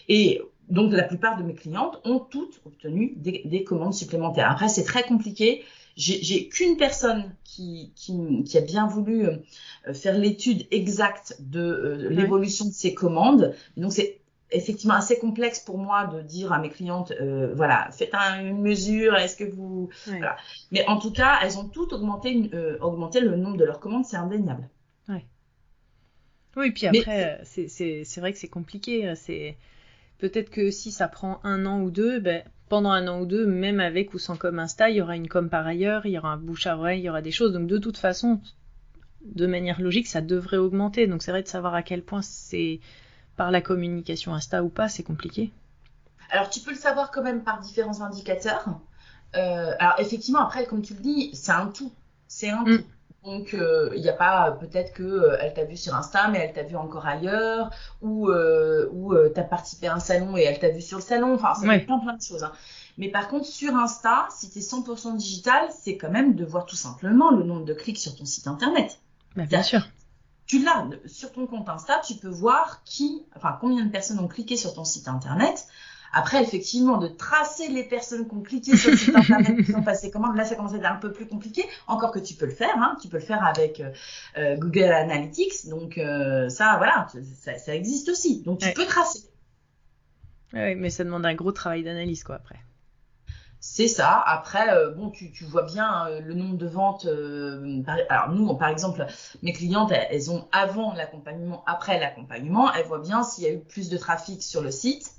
Et donc, la plupart de mes clientes ont toutes obtenu des commandes supplémentaires. Après, c'est très compliqué. J'ai qu'une personne qui a bien voulu faire l'étude exacte de l'évolution de ses commandes. Donc, c'est effectivement assez complexe pour moi de dire à mes clientes, voilà, faites une mesure, est-ce que vous... Ouais. Voilà. Mais en tout cas, elles ont toutes augmenté le nombre de leurs commandes, c'est indéniable. Ouais. Oui, puis après, c'est vrai que c'est compliqué. Peut-être que si ça prend 1 an ou 2, pendant 1 an ou 2, même avec ou sans com Insta, il y aura une com par ailleurs, il y aura un bouche à oreille, il y aura des choses. Donc de toute façon, de manière logique, ça devrait augmenter. Donc c'est vrai de savoir à quel point c'est par la communication Insta ou pas, c'est compliqué. Alors tu peux le savoir quand même par différents indicateurs. Alors effectivement, après, comme tu le dis, c'est un tout. C'est un tout. Donc, il n'y a pas peut-être que elle t'a vu sur Insta, mais elle t'a vu encore ailleurs, ou t'as participé à un salon et elle t'a vu sur le salon. Enfin, ça peut être plein de choses, hein. Mais par contre, sur Insta, si tu es 100% digital, c'est quand même de voir tout simplement le nombre de clics sur ton site internet. Bien sûr. Tu l'as sur ton compte Insta, tu peux voir combien de personnes ont cliqué sur ton site internet. Après, effectivement, de tracer les personnes qui ont cliqué sur le site internet, qui ont passé commande, là, ça commence à être un peu plus compliqué. Encore que tu peux le faire, hein. Tu peux le faire avec Google Analytics. Donc, ça, voilà, ça existe aussi. Donc, tu peux tracer. Oui, mais ça demande un gros travail d'analyse, quoi, après. C'est ça. Après, tu vois bien le nombre de ventes. Alors nous, par exemple, mes clientes, elles ont avant l'accompagnement, après l'accompagnement, elles voient bien s'il y a eu plus de trafic sur le site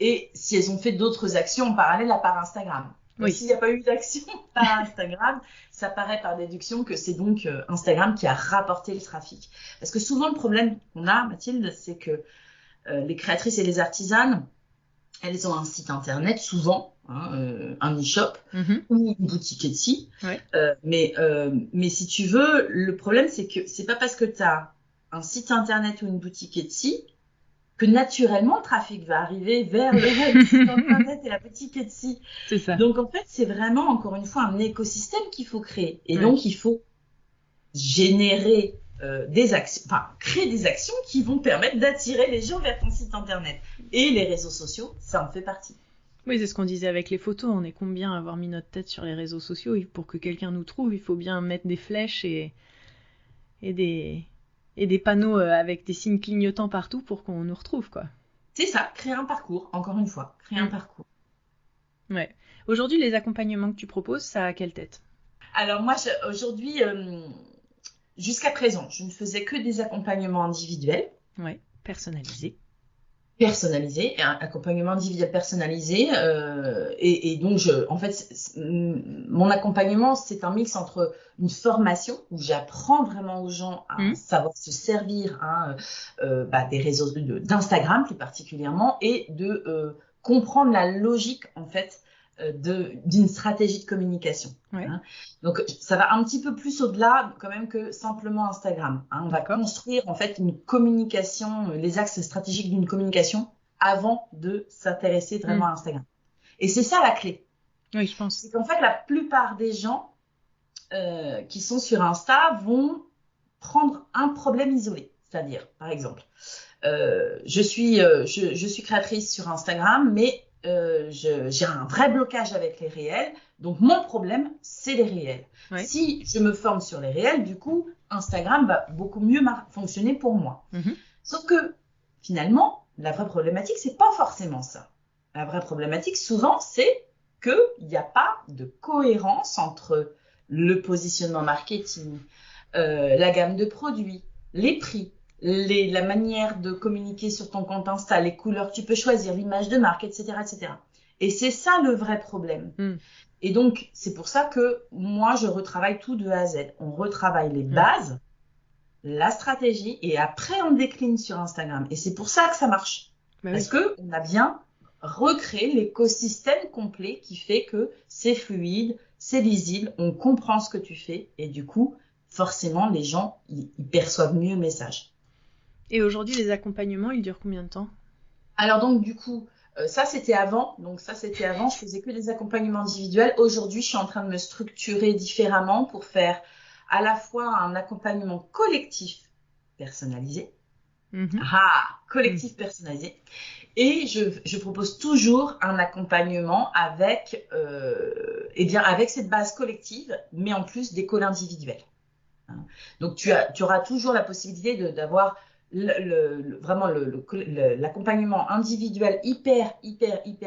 et si elles ont fait d'autres actions en parallèle à part Instagram. Donc, s'il n'y a pas eu d'action par Instagram, ça paraît par déduction que c'est donc Instagram qui a rapporté le trafic. Parce que souvent, le problème qu'on a, Mathilde, c'est que les créatrices et les artisanes, elles ont un site internet, souvent, un e-shop ou une boutique Etsy. Mais si tu veux, le problème, c'est que c'est pas parce que tu as un site internet ou une boutique Etsy que naturellement, le trafic va arriver vers le site internet et la boutique Etsy. C'est ça. Donc, en fait, c'est vraiment, encore une fois, un écosystème qu'il faut créer. Et donc, il faut générer des actions, créer des actions qui vont permettre d'attirer les gens vers ton site internet. Et les réseaux sociaux, ça en fait partie. Oui, c'est ce qu'on disait avec les photos. On est combien à avoir mis notre tête sur les réseaux sociaux? Pour que quelqu'un nous trouve, il faut bien mettre des flèches et des panneaux avec des signes clignotants partout pour qu'on nous retrouve, quoi. C'est ça, créer un parcours, encore une fois, créer un parcours. Ouais. Aujourd'hui, les accompagnements que tu proposes, ça a quelle tête? Alors moi, aujourd'hui, jusqu'à présent, je ne faisais que des accompagnements individuels. Ouais, personnalisés. Personnalisé, un accompagnement individuel personnalisé. Et donc, en fait, mon accompagnement, c'est un mix entre une formation où j'apprends vraiment aux gens à savoir se servir des réseaux d'Instagram plus particulièrement et de comprendre la logique, en fait, d'une stratégie de communication. Donc, ça va un petit peu plus au-delà quand même que simplement Instagram. On va construire en fait une communication, les axes stratégiques d'une communication avant de s'intéresser vraiment à Instagram. Et c'est ça la clé. Oui, je pense. C'est qu'en fait, la plupart des gens qui sont sur Insta vont prendre un problème isolé. C'est-à-dire, par exemple, je suis créatrice sur Instagram, mais j'ai un vrai blocage avec les réels. Donc, mon problème, c'est les réels. Si je me forme sur les réels, du coup, Instagram va beaucoup mieux fonctionner pour moi. Sauf que, finalement, la vraie problématique, c'est pas forcément ça. La vraie problématique, souvent, c'est qu'il n'y a pas de cohérence entre le positionnement marketing, la gamme de produits, les prix, la manière de communiquer sur ton compte Insta, les couleurs que tu peux choisir, l'image de marque, etc., etc. Et c'est ça le vrai problème. Et donc, c'est pour ça que moi, je retravaille tout de A à Z. On retravaille les bases, la stratégie, et après, on décline sur Instagram. Et c'est pour ça que ça marche. Parce qu'on a bien recréé l'écosystème complet qui fait que c'est fluide, c'est lisible, on comprend ce que tu fais, et du coup, forcément, les gens, ils perçoivent mieux le message. Et aujourd'hui, les accompagnements, ils durent combien de temps? Alors donc, du coup, ça, c'était avant. Donc, ça, c'était avant. Je faisais que des accompagnements individuels. Aujourd'hui, je suis en train de me structurer différemment pour faire à la fois un accompagnement collectif personnalisé. Collectif personnalisé. Et je propose toujours un accompagnement avec cette base collective, mais en plus des calls individuels. Donc, tu auras toujours la possibilité d'avoir vraiment l'accompagnement individuel hyper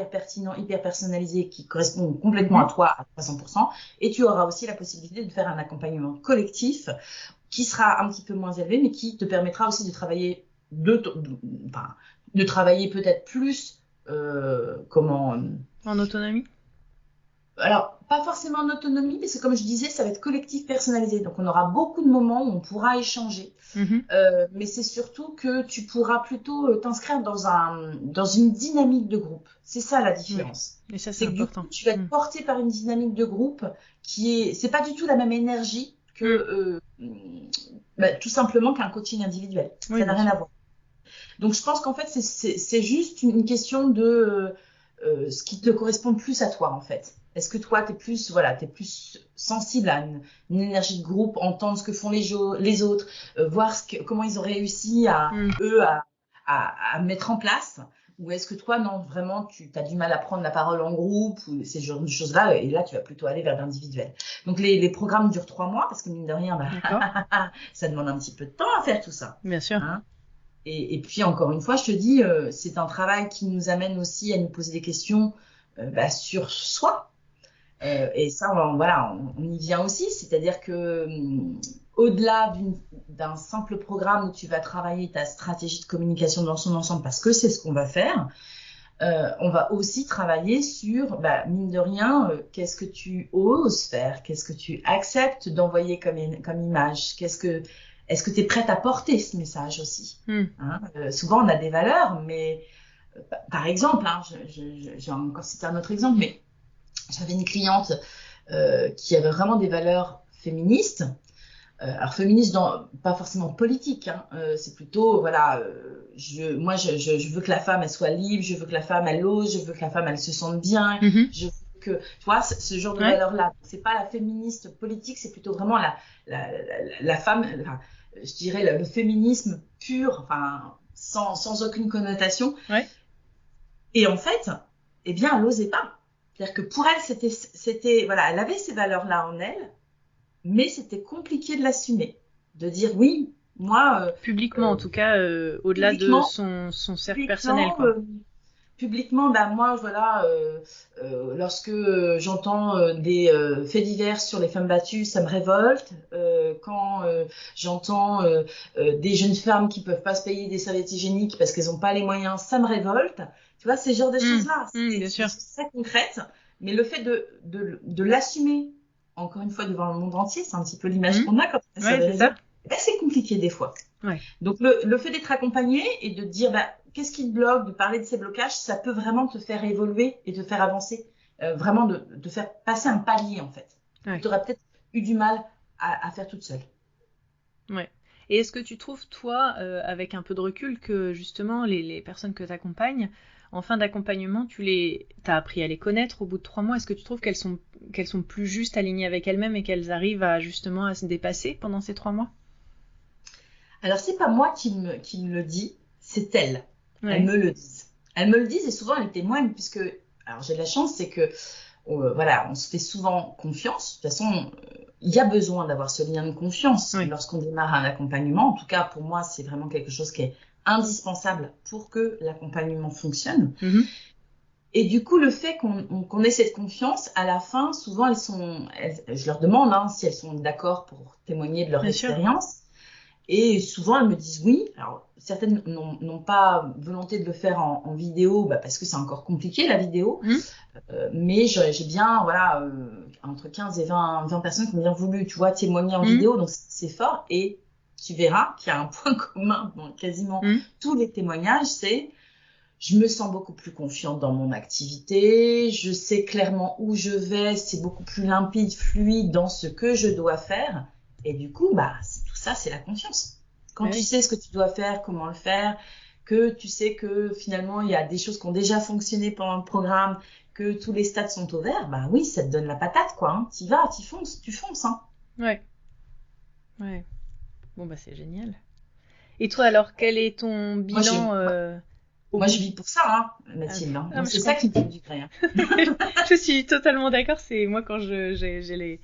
pertinent, hyper personnalisé qui correspond complètement à toi à 300%. Et tu auras aussi la possibilité de faire un accompagnement collectif qui sera un petit peu moins élevé, mais qui te permettra aussi de travailler peut-être plus en autonomie. Alors, pas forcément en autonomie, parce que comme je disais, ça va être collectif personnalisé. Donc, on aura beaucoup de moments où on pourra échanger. Mais c'est surtout que tu pourras plutôt t'inscrire dans une dynamique de groupe. C'est ça la différence. Et ça, c'est important. Du coup, tu vas être porté par une dynamique de groupe c'est pas du tout la même énergie que tout simplement qu'un coaching individuel. Oui, Ça n'a rien à voir. Donc je pense qu'en fait c'est juste une question de ce qui te correspond plus à toi en fait. Est-ce que toi t'es plus sensible à une énergie de groupe, entendre ce que font les autres, voir comment ils ont réussi à mettre en place, ou est-ce que toi non vraiment tu as du mal à prendre la parole en groupe ou ces genres de choses là, et là tu vas plutôt aller vers l'individuel. Donc les programmes durent 3 mois parce que mine de rien ça demande un petit peu de temps à faire tout ça. Bien sûr. Hein. Et puis encore une fois, je te dis, c'est un travail qui nous amène aussi à nous poser des questions sur soi. Et ça, on y vient aussi. C'est-à-dire que au-delà d'un simple programme où tu vas travailler ta stratégie de communication dans son ensemble, parce que c'est ce qu'on va faire, on va aussi travailler sur, mine de rien, qu'est-ce que tu oses faire, qu'est-ce que tu acceptes d'envoyer comme image, est-ce que tu es prête à porter ce message aussi? Hein, souvent, on a des valeurs, mais par exemple, j'ai encore cité un autre exemple, mais j'avais une cliente qui avait vraiment des valeurs féministes. Alors féministes, pas forcément politiques, c'est plutôt, je veux que la femme, elle soit libre, je veux que la femme, elle ose, je veux que la femme, elle se sente bien, je veux que, tu vois, ce genre de valeurs-là. C'est pas la féministe politique, c'est plutôt vraiment la femme, je dirais le féminisme pur, sans aucune connotation. Ouais. Et en fait, eh bien, elle n'osait pas. C'est-à-dire que pour elle, c'était, elle avait ces valeurs-là en elle, mais c'était compliqué de l'assumer, de dire oui, moi. Publiquement, en tout cas, au-delà de son cercle personnel, quoi. Publiquement, moi, lorsque j'entends des faits divers sur les femmes battues, ça me révolte. Quand j'entends des jeunes femmes qui peuvent pas se payer des serviettes hygiéniques parce qu'elles n'ont pas les moyens, ça me révolte. Tu vois, ces genres de choses-là, c'est très concrète. Mais le fait de l'assumer, encore une fois, devant le monde entier, c'est un petit peu l'image qu'on a quand on est sur les réseaux. C'est compliqué des fois. Ouais. Donc le fait d'être accompagné et de dire qu'est-ce qui te bloque, de parler de ces blocages, ça peut vraiment te faire évoluer et te faire avancer, vraiment de faire passer un palier en fait. Ouais. Tu aurais peut-être eu du mal à faire toute seule. Ouais. Et est-ce que tu trouves, toi, avec un peu de recul, que justement les personnes que tu accompagnes, en fin d'accompagnement, t'as appris à les connaître au bout de 3 mois, est-ce que tu trouves qu'elles sont plus justes, alignées avec elles-mêmes et qu'elles arrivent justement à se dépasser pendant ces 3 mois? Alors, c'est pas moi qui me le dis, c'est elles. Ouais. Elles me le disent. Elles me le disent et souvent elles témoignent puisque, alors j'ai de la chance, c'est que, on se fait souvent confiance. De toute façon, il y a besoin d'avoir ce lien de confiance lorsqu'on démarre un accompagnement. En tout cas, pour moi, c'est vraiment quelque chose qui est indispensable pour que l'accompagnement fonctionne. Et du coup, le fait qu'on ait cette confiance, à la fin, souvent, je leur demande si elles sont d'accord pour témoigner de leur expérience. Et souvent, elles me disent oui. Alors, certaines n'ont pas volonté de le faire en vidéo parce que c'est encore compliqué, la vidéo. Mais j'ai bien, entre 15 et 20 personnes qui m'ont bien voulu, tu vois, témoigner en vidéo. Donc, c'est fort. Et tu verras qu'il y a un point commun dans quasiment tous les témoignages, c'est je me sens beaucoup plus confiante dans mon activité, je sais clairement où je vais, c'est beaucoup plus limpide, fluide dans ce que je dois faire. Et du coup, tout ça, c'est la confiance. Quand tu sais ce que tu dois faire, comment le faire, que tu sais que finalement, il y a des choses qui ont déjà fonctionné pendant le programme, que tous les stades sont au vert, oui, ça te donne la patate, quoi. Tu vas, tu fonces. Hein. Ouais. Bon, c'est génial. Et toi, alors, quel est ton bilan Moi, je vis pour ça, Mathilde. C'est ça qui me fait du bien. Je suis totalement d'accord. C'est moi, quand j'ai les...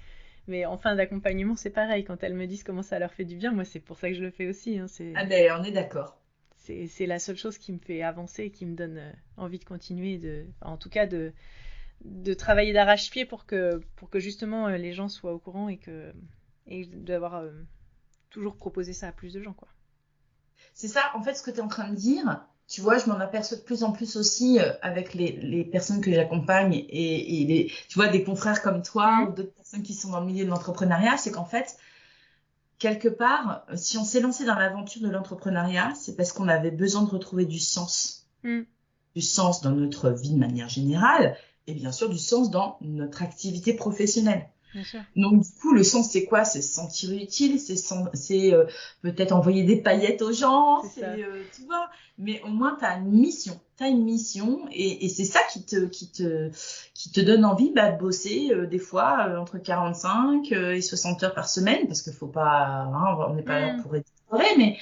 Mais en fin d'accompagnement, c'est pareil. Quand elles me disent comment ça leur fait du bien, moi, c'est pour ça que je le fais aussi. On est d'accord. C'est la seule chose qui me fait avancer et qui me donne envie de continuer, en tout cas de travailler d'arrache-pied pour que justement les gens soient au courant et d'avoir toujours proposé ça à plus de gens, quoi. C'est ça, en fait, ce que tu es en train de dire. Tu vois, je m'en aperçois de plus en plus aussi avec les personnes que j'accompagne et tu vois, des confrères comme toi ou d'autres personnes qui sont dans le milieu de l'entrepreneuriat, c'est qu'en fait, quelque part, si on s'est lancé dans l'aventure de l'entrepreneuriat, c'est parce qu'on avait besoin de retrouver du sens. Du sens dans notre vie de manière générale et bien sûr du sens dans notre activité professionnelle. Bien sûr. Donc du coup, le sens, c'est quoi? C'est se sentir utile, c'est peut-être envoyer des paillettes aux gens, tu vois. Mais au moins, t'as une mission. T'as une mission et c'est ça qui te donne envie de bosser des fois entre 45 et 60 heures par semaine, parce qu'il faut pas, hein, on n'est pas là pour être mais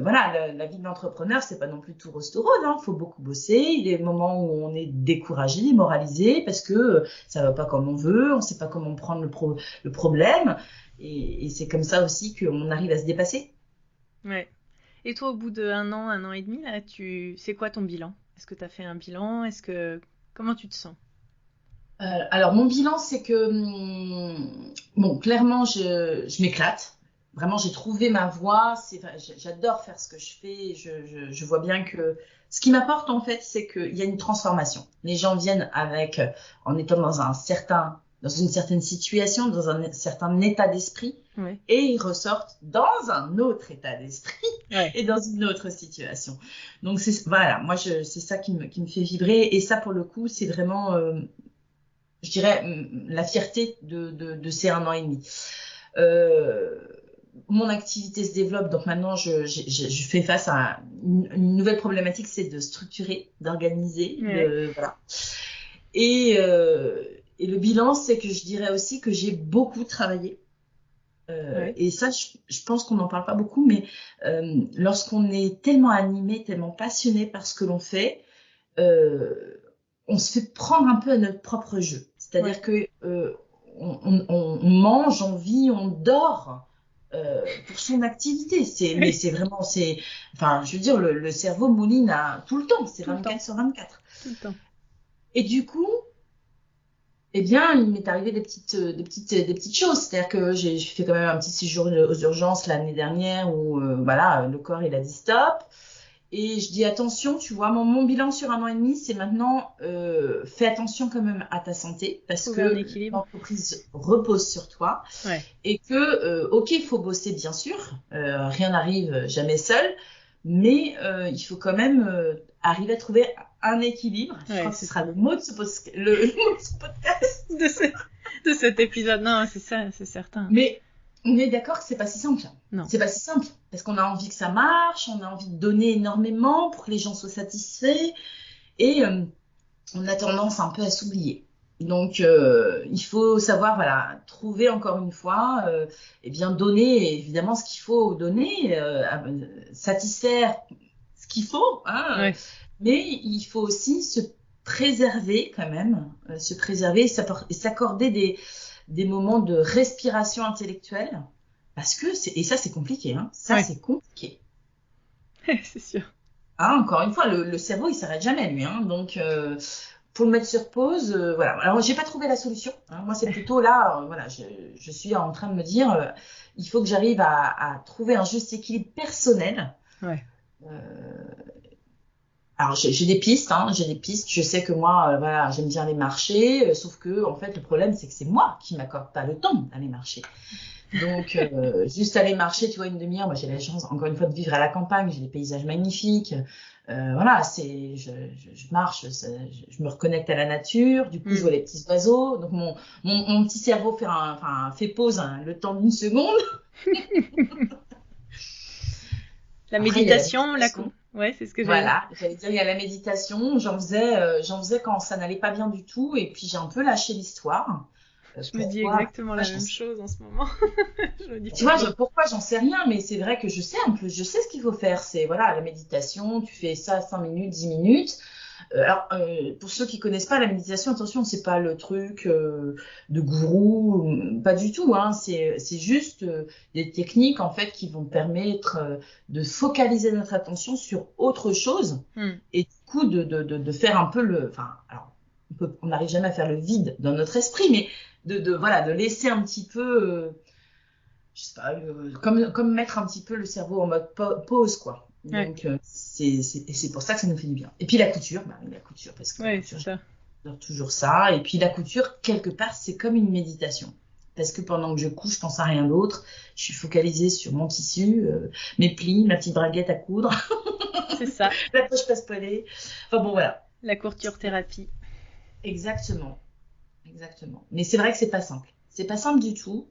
voilà, la vie de l'entrepreneur, c'est pas non plus tout rose rose, hein. Faut beaucoup bosser. Il y a des moments où on est découragé, démoralisé, parce que ça va pas comme on veut, on sait pas comment prendre le problème, et c'est comme ça aussi qu'on arrive à se dépasser. Ouais. Et toi, au bout d'un an et demi, là, c'est quoi ton bilan? Est-ce que tu as fait un bilan? Comment tu te sens? Alors mon bilan, c'est que bon, clairement, je m'éclate. Vraiment, j'ai trouvé ma voie. J'adore faire ce que je fais. Je vois bien que ce qui m'apporte en fait, c'est qu'il y a une transformation. Les gens viennent en étant dans une certaine situation, dans un certain état d'esprit, ouais. Et ils ressortent dans un autre état d'esprit et dans une autre situation. Donc voilà, moi c'est ça qui me fait vibrer, et ça pour le coup, c'est vraiment je dirais la fierté de ces 1 an et demi. Mon activité se développe, donc maintenant je fais face à une nouvelle problématique, c'est de structurer, d'organiser, voilà. Et le bilan, c'est que je dirais aussi que j'ai beaucoup travaillé. Et ça, je pense qu'on n'en parle pas beaucoup, mais lorsqu'on est tellement animé, tellement passionné par ce que l'on fait, on se fait prendre un peu à notre propre jeu. C'est-à-dire que on mange, on vit, on dort pour son activité. Mais c'est vraiment, enfin, je veux dire, le cerveau mouline tout le temps. C'est 24 sur 24. Tout le temps. Et du coup, eh bien, il m'est arrivé des petites choses. C'est-à-dire que j'ai fait quand même un petit séjour aux urgences l'année dernière où, voilà, le corps, il a dit stop. Et je dis attention, tu vois, mon bilan sur 1 an et demi, c'est maintenant, fais attention quand même à ta santé, parce que l'entreprise repose sur toi. Et que, ok, il faut bosser, bien sûr, rien n'arrive jamais seul, mais il faut quand même arriver à trouver un équilibre. Je crois que ce sera le mot de ce podcast. de cet épisode. Non, c'est ça, c'est certain. Mais on est d'accord que c'est pas si simple. Non. C'est pas si simple. Parce qu'on a envie que ça marche, on a envie de donner énormément pour que les gens soient satisfaits. Et on a tendance un peu à s'oublier. Donc, il faut savoir, voilà, trouver encore une fois, et bien donner évidemment ce qu'il faut donner, satisfaire ce qu'il faut, hein. Mais il faut aussi se préserver quand même, et s'accorder des moments de respiration intellectuelle, parce que c'est compliqué, hein. C'est compliqué. C'est sûr. Hein, encore une fois, le cerveau, il s'arrête jamais, lui, hein. Donc, pour le mettre sur pause, voilà. Alors, j'ai pas trouvé la solution, hein. Moi, c'est plutôt là, voilà, je suis en train de me dire, il faut que j'arrive à trouver un juste équilibre personnel. Alors, j'ai des pistes, hein, Je sais que moi, voilà, j'aime bien les marchés, sauf que, en fait, le problème, c'est que c'est moi qui m'accorde pas le temps d'aller marcher. Donc, juste aller marcher, tu vois, une demi-heure, moi, j'ai la chance, encore une fois, de vivre à la campagne, j'ai des paysages magnifiques. Voilà, je marche, je me reconnecte à la nature, du coup, je vois les petits oiseaux. Donc, mon petit cerveau fait pause, hein, le temps d'1 seconde. La méditation, ouais, c'est ce que j'allais dire. Voilà, j'allais dire, il y a la méditation, j'en faisais quand ça n'allait pas bien du tout, et puis j'ai un peu lâché l'histoire. Je me dis exactement la même chose en ce moment. Tu vois, pourquoi, j'en sais rien, mais c'est vrai que je sais en plus, je sais ce qu'il faut faire. C'est, voilà, la méditation, tu fais ça 5 minutes, 10 minutes. Alors, pour ceux qui connaissent pas la méditation, attention, c'est pas le truc de gourou, pas du tout, hein. C'est juste des techniques, en fait, qui vont permettre de focaliser notre attention sur autre chose, et du coup, de faire un peu alors, on n'arrive jamais à faire le vide dans notre esprit, mais voilà, de laisser un petit peu, je sais pas, comme mettre un petit peu le cerveau en mode pause, quoi. Donc, c'est pour ça que ça nous fait du bien. Et puis la couture, parce que la couture, j'adore toujours ça. Et puis la couture, quelque part, c'est comme une méditation. Parce que pendant que je couds, je pense à rien d'autre. Je suis focalisée sur mon tissu, mes plis, ma petite braguette à coudre. C'est ça. La poche passe-poilée. Enfin bon, voilà. La couture thérapie. Exactement. Mais c'est vrai que c'est pas simple. C'est pas simple du tout.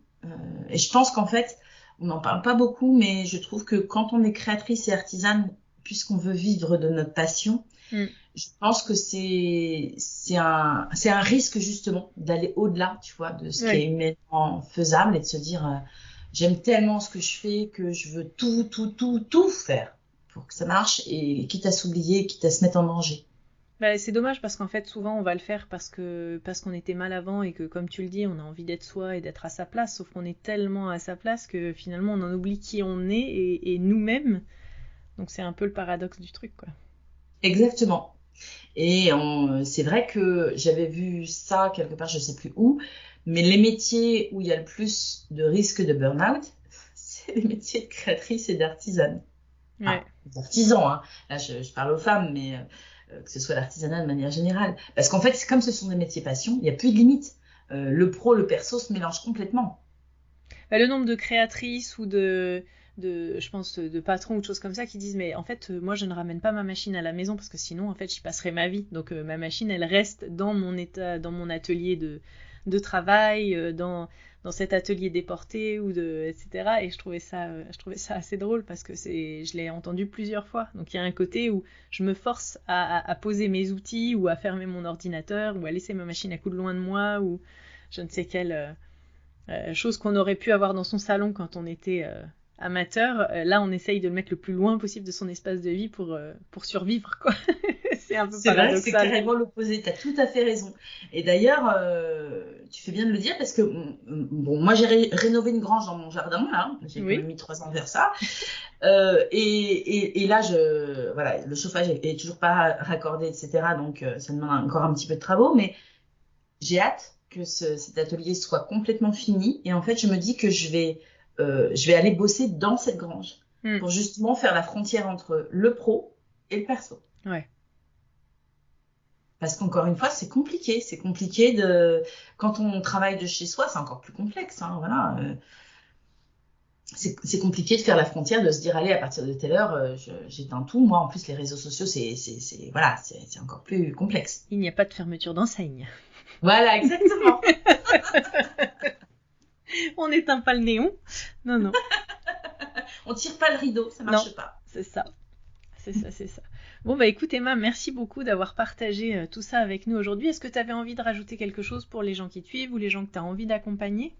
Et je pense qu'en fait, on n'en parle pas beaucoup, mais je trouve que quand on est créatrice et artisane, puisqu'on veut vivre de notre passion, je pense que c'est un risque justement d'aller au-delà, tu vois, de ce qui est humainement faisable et de se dire j'aime tellement ce que je fais que je veux tout faire pour que ça marche et quitte à s'oublier, quitte à se mettre en danger. Bah, c'est dommage parce qu'en fait souvent on va le faire parce qu'on était mal avant et que comme tu le dis on a envie d'être soi et d'être à sa place, sauf qu'on est tellement à sa place que finalement on en oublie qui on est et nous-mêmes. Donc c'est un peu le paradoxe du truc, quoi. Exactement. Et c'est vrai que j'avais vu ça quelque part, je sais plus où, mais les métiers où il y a le plus de risque de burn-out, c'est les métiers de créatrice et d'artisane. Ouais. D'artisans, hein. Là je parle aux femmes, mais que ce soit l'artisanat de manière générale. Parce qu'en fait, comme ce sont des métiers passion, il n'y a plus de limite. Le pro, le perso se mélangent complètement. Bah, le nombre de créatrices ou je pense, de patrons ou de choses comme ça qui disent mais en fait moi je ne ramène pas ma machine à la maison parce que sinon en fait j'y passerai ma vie. Donc ma machine elle reste dans mon mon atelier de travail, dans cet atelier déporté etc. Et je trouvais ça assez drôle parce que je l'ai entendu plusieurs fois. Donc il y a un côté où je me force à poser mes outils ou à fermer mon ordinateur ou à laisser ma machine à coude loin de moi ou je ne sais quelle chose qu'on aurait pu avoir dans son salon quand on était amateur. Là on essaye de le mettre le plus loin possible de son espace de vie pour survivre, quoi. C'est un peu paradoxal. Vrai, c'est carrément l'opposé, tu as tout à fait raison. Et d'ailleurs, tu fais bien de le dire parce que bon, moi j'ai rénové une grange dans mon jardin, là. J'ai quand même mis 3 ans vers ça. Et là, voilà, le chauffage est toujours pas raccordé, etc. Donc ça demande encore un petit peu de travaux, mais j'ai hâte que cet atelier soit complètement fini. Et en fait, je me dis que je vais aller bosser dans cette grange pour justement faire la frontière entre le pro et le perso. Ouais. Parce qu'encore une fois, c'est compliqué. C'est compliqué quand on travaille de chez soi, c'est encore plus complexe. Hein, voilà. C'est compliqué de faire la frontière, de se dire allez, à partir de telle heure, j'éteins tout. Moi, en plus, les réseaux sociaux, c'est encore plus complexe. Il n'y a pas de fermeture d'enseigne. Voilà, exactement. On n'éteint pas le néon. Non. On tire pas le rideau, ça marche pas. C'est ça. Bon, bah écoute Emma, merci beaucoup d'avoir partagé tout ça avec nous aujourd'hui. Est-ce que tu avais envie de rajouter quelque chose pour les gens qui te suivent ou les gens que tu as envie d'accompagner ?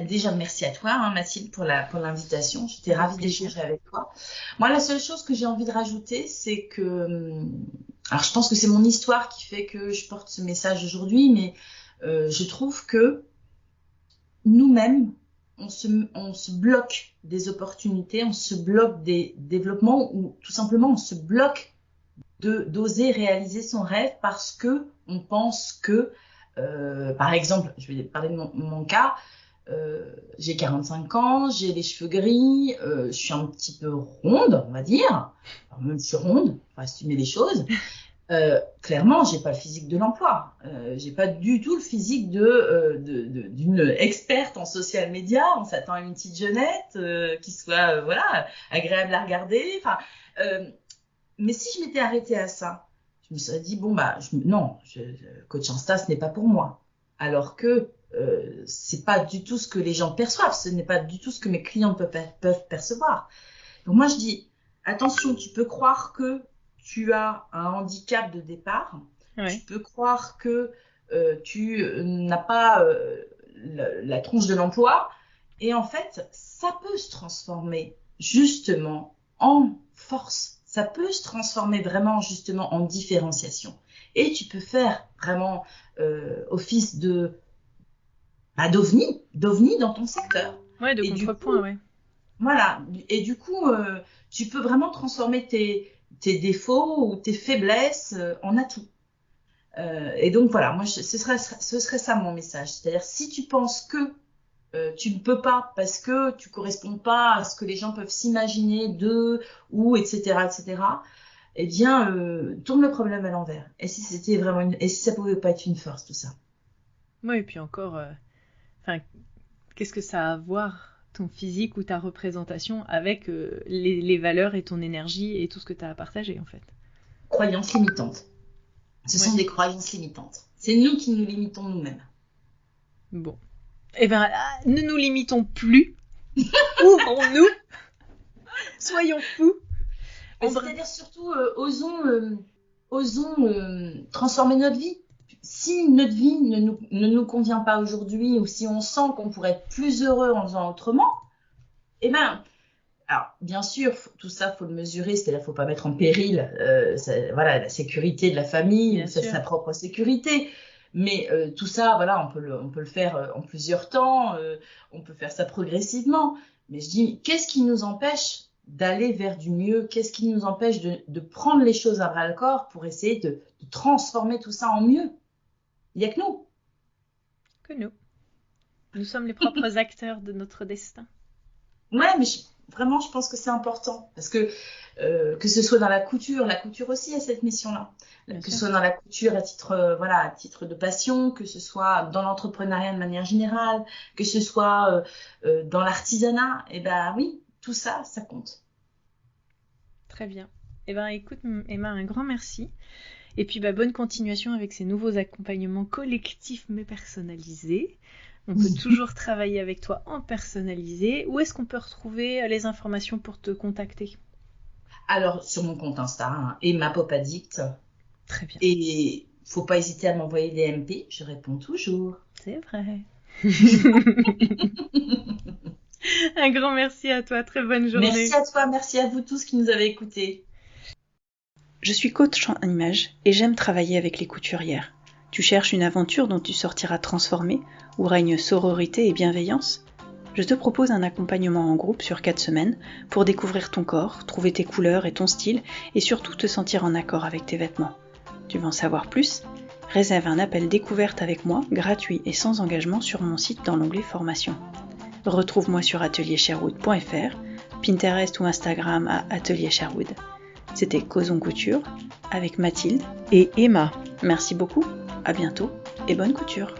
Déjà, merci à toi, hein, Mathilde, pour l'invitation. J'étais ravie d'échanger avec toi. Moi, la seule chose que j'ai envie de rajouter, c'est que... Alors, je pense que c'est mon histoire qui fait que je porte ce message aujourd'hui, mais je trouve que nous-mêmes, on se bloque des opportunités, on se bloque des développements ou tout simplement on se bloque d'oser réaliser son rêve parce que on pense que, par exemple, je vais parler de mon cas, j'ai 45 ans, j'ai les cheveux gris, je suis un petit peu ronde, on va dire. Alors, même je suis ronde, faut assumer les choses. Clairement, j'ai pas le physique de l'emploi. J'ai pas du tout le physique d'une experte en social media. On s'attend à une petite jeunette qui soit voilà agréable à regarder. Enfin, mais si je m'étais arrêtée à ça, je me serais dit bon bah coach Insta, ce n'est pas pour moi. Alors que c'est pas du tout ce que les gens perçoivent. Ce n'est pas du tout ce que mes clients peuvent percevoir. Donc moi je dis attention, tu peux croire que tu as un handicap de départ, tu peux croire que tu n'as pas la tronche de l'emploi, et en fait, ça peut se transformer justement en force, ça peut se transformer vraiment justement en différenciation, et tu peux faire vraiment office d'ovni dans ton secteur. Ouais, de contrepoint, ouais. Voilà, et du coup, tu peux vraiment transformer tes défauts ou tes faiblesses en atouts. Et donc voilà, moi ce serait ça mon message. C'est-à-dire si tu penses que tu ne peux pas parce que tu corresponds pas à ce que les gens peuvent s'imaginer d'eux ou etc. Eh bien tourne le problème à l'envers. Et si c'était vraiment et si ça pouvait pas être une force tout ça. Oui, et puis encore, qu'est-ce que ça a à voir ton physique ou ta représentation avec les valeurs et ton énergie et tout ce que tu as à partager en fait. Croyances limitantes. Ce sont des croyances limitantes. C'est nous qui nous limitons nous-mêmes. Bon. Eh ben, ne nous limitons plus. Ouvrons-nous. Soyons fous. C'est-à-dire surtout, osons transformer notre vie. Si notre vie ne nous convient pas aujourd'hui, ou si on sent qu'on pourrait être plus heureux en faisant autrement, eh ben, alors bien sûr, tout ça faut le mesurer, c'est-à-dire faut pas mettre en péril, la sécurité de la famille, sa propre sécurité. Mais tout ça, voilà, on peut le faire en plusieurs temps, on peut faire ça progressivement. Mais je dis, qu'est-ce qui nous empêche d'aller vers du mieux? Qu'est-ce qui nous empêche de prendre les choses à bras-le-corps pour essayer de transformer tout ça en mieux? Il n'y a que nous. Que nous. Nous sommes les propres acteurs de notre destin. Ouais, mais vraiment, je pense que c'est important. Parce que ce soit dans la couture aussi a cette mission-là. Que ce soit dans la couture à titre de passion, que ce soit dans l'entrepreneuriat de manière générale, que ce soit dans l'artisanat, et ben oui, tout ça, ça compte. Très bien. Eh ben, écoute, Emma, un grand merci. Et puis, bonne continuation avec ces nouveaux accompagnements collectifs mais personnalisés. On peut toujours travailler avec toi en personnalisé. Où est-ce qu'on peut retrouver les informations pour te contacter? Alors, sur mon compte Insta, Emma Popadicte. Très bien. Et faut pas hésiter à m'envoyer des MP, je réponds toujours. C'est vrai. Un grand merci à toi, très bonne journée. Merci à toi, merci à vous tous qui nous avez écoutés. Je suis coach en image et j'aime travailler avec les couturières. Tu cherches une aventure dont tu sortiras transformée, où règne sororité et bienveillance? Je te propose un accompagnement en groupe sur 4 semaines pour découvrir ton corps, trouver tes couleurs et ton style et surtout te sentir en accord avec tes vêtements. Tu veux en savoir plus? Réserve un appel découverte avec moi, gratuit et sans engagement sur mon site dans l'onglet formation. Retrouve-moi sur ateliersherwood.fr, Pinterest ou Instagram à Atelier Sherwood. C'était Causons Couture avec Mathilde et Emma. Merci beaucoup, à bientôt et bonne couture.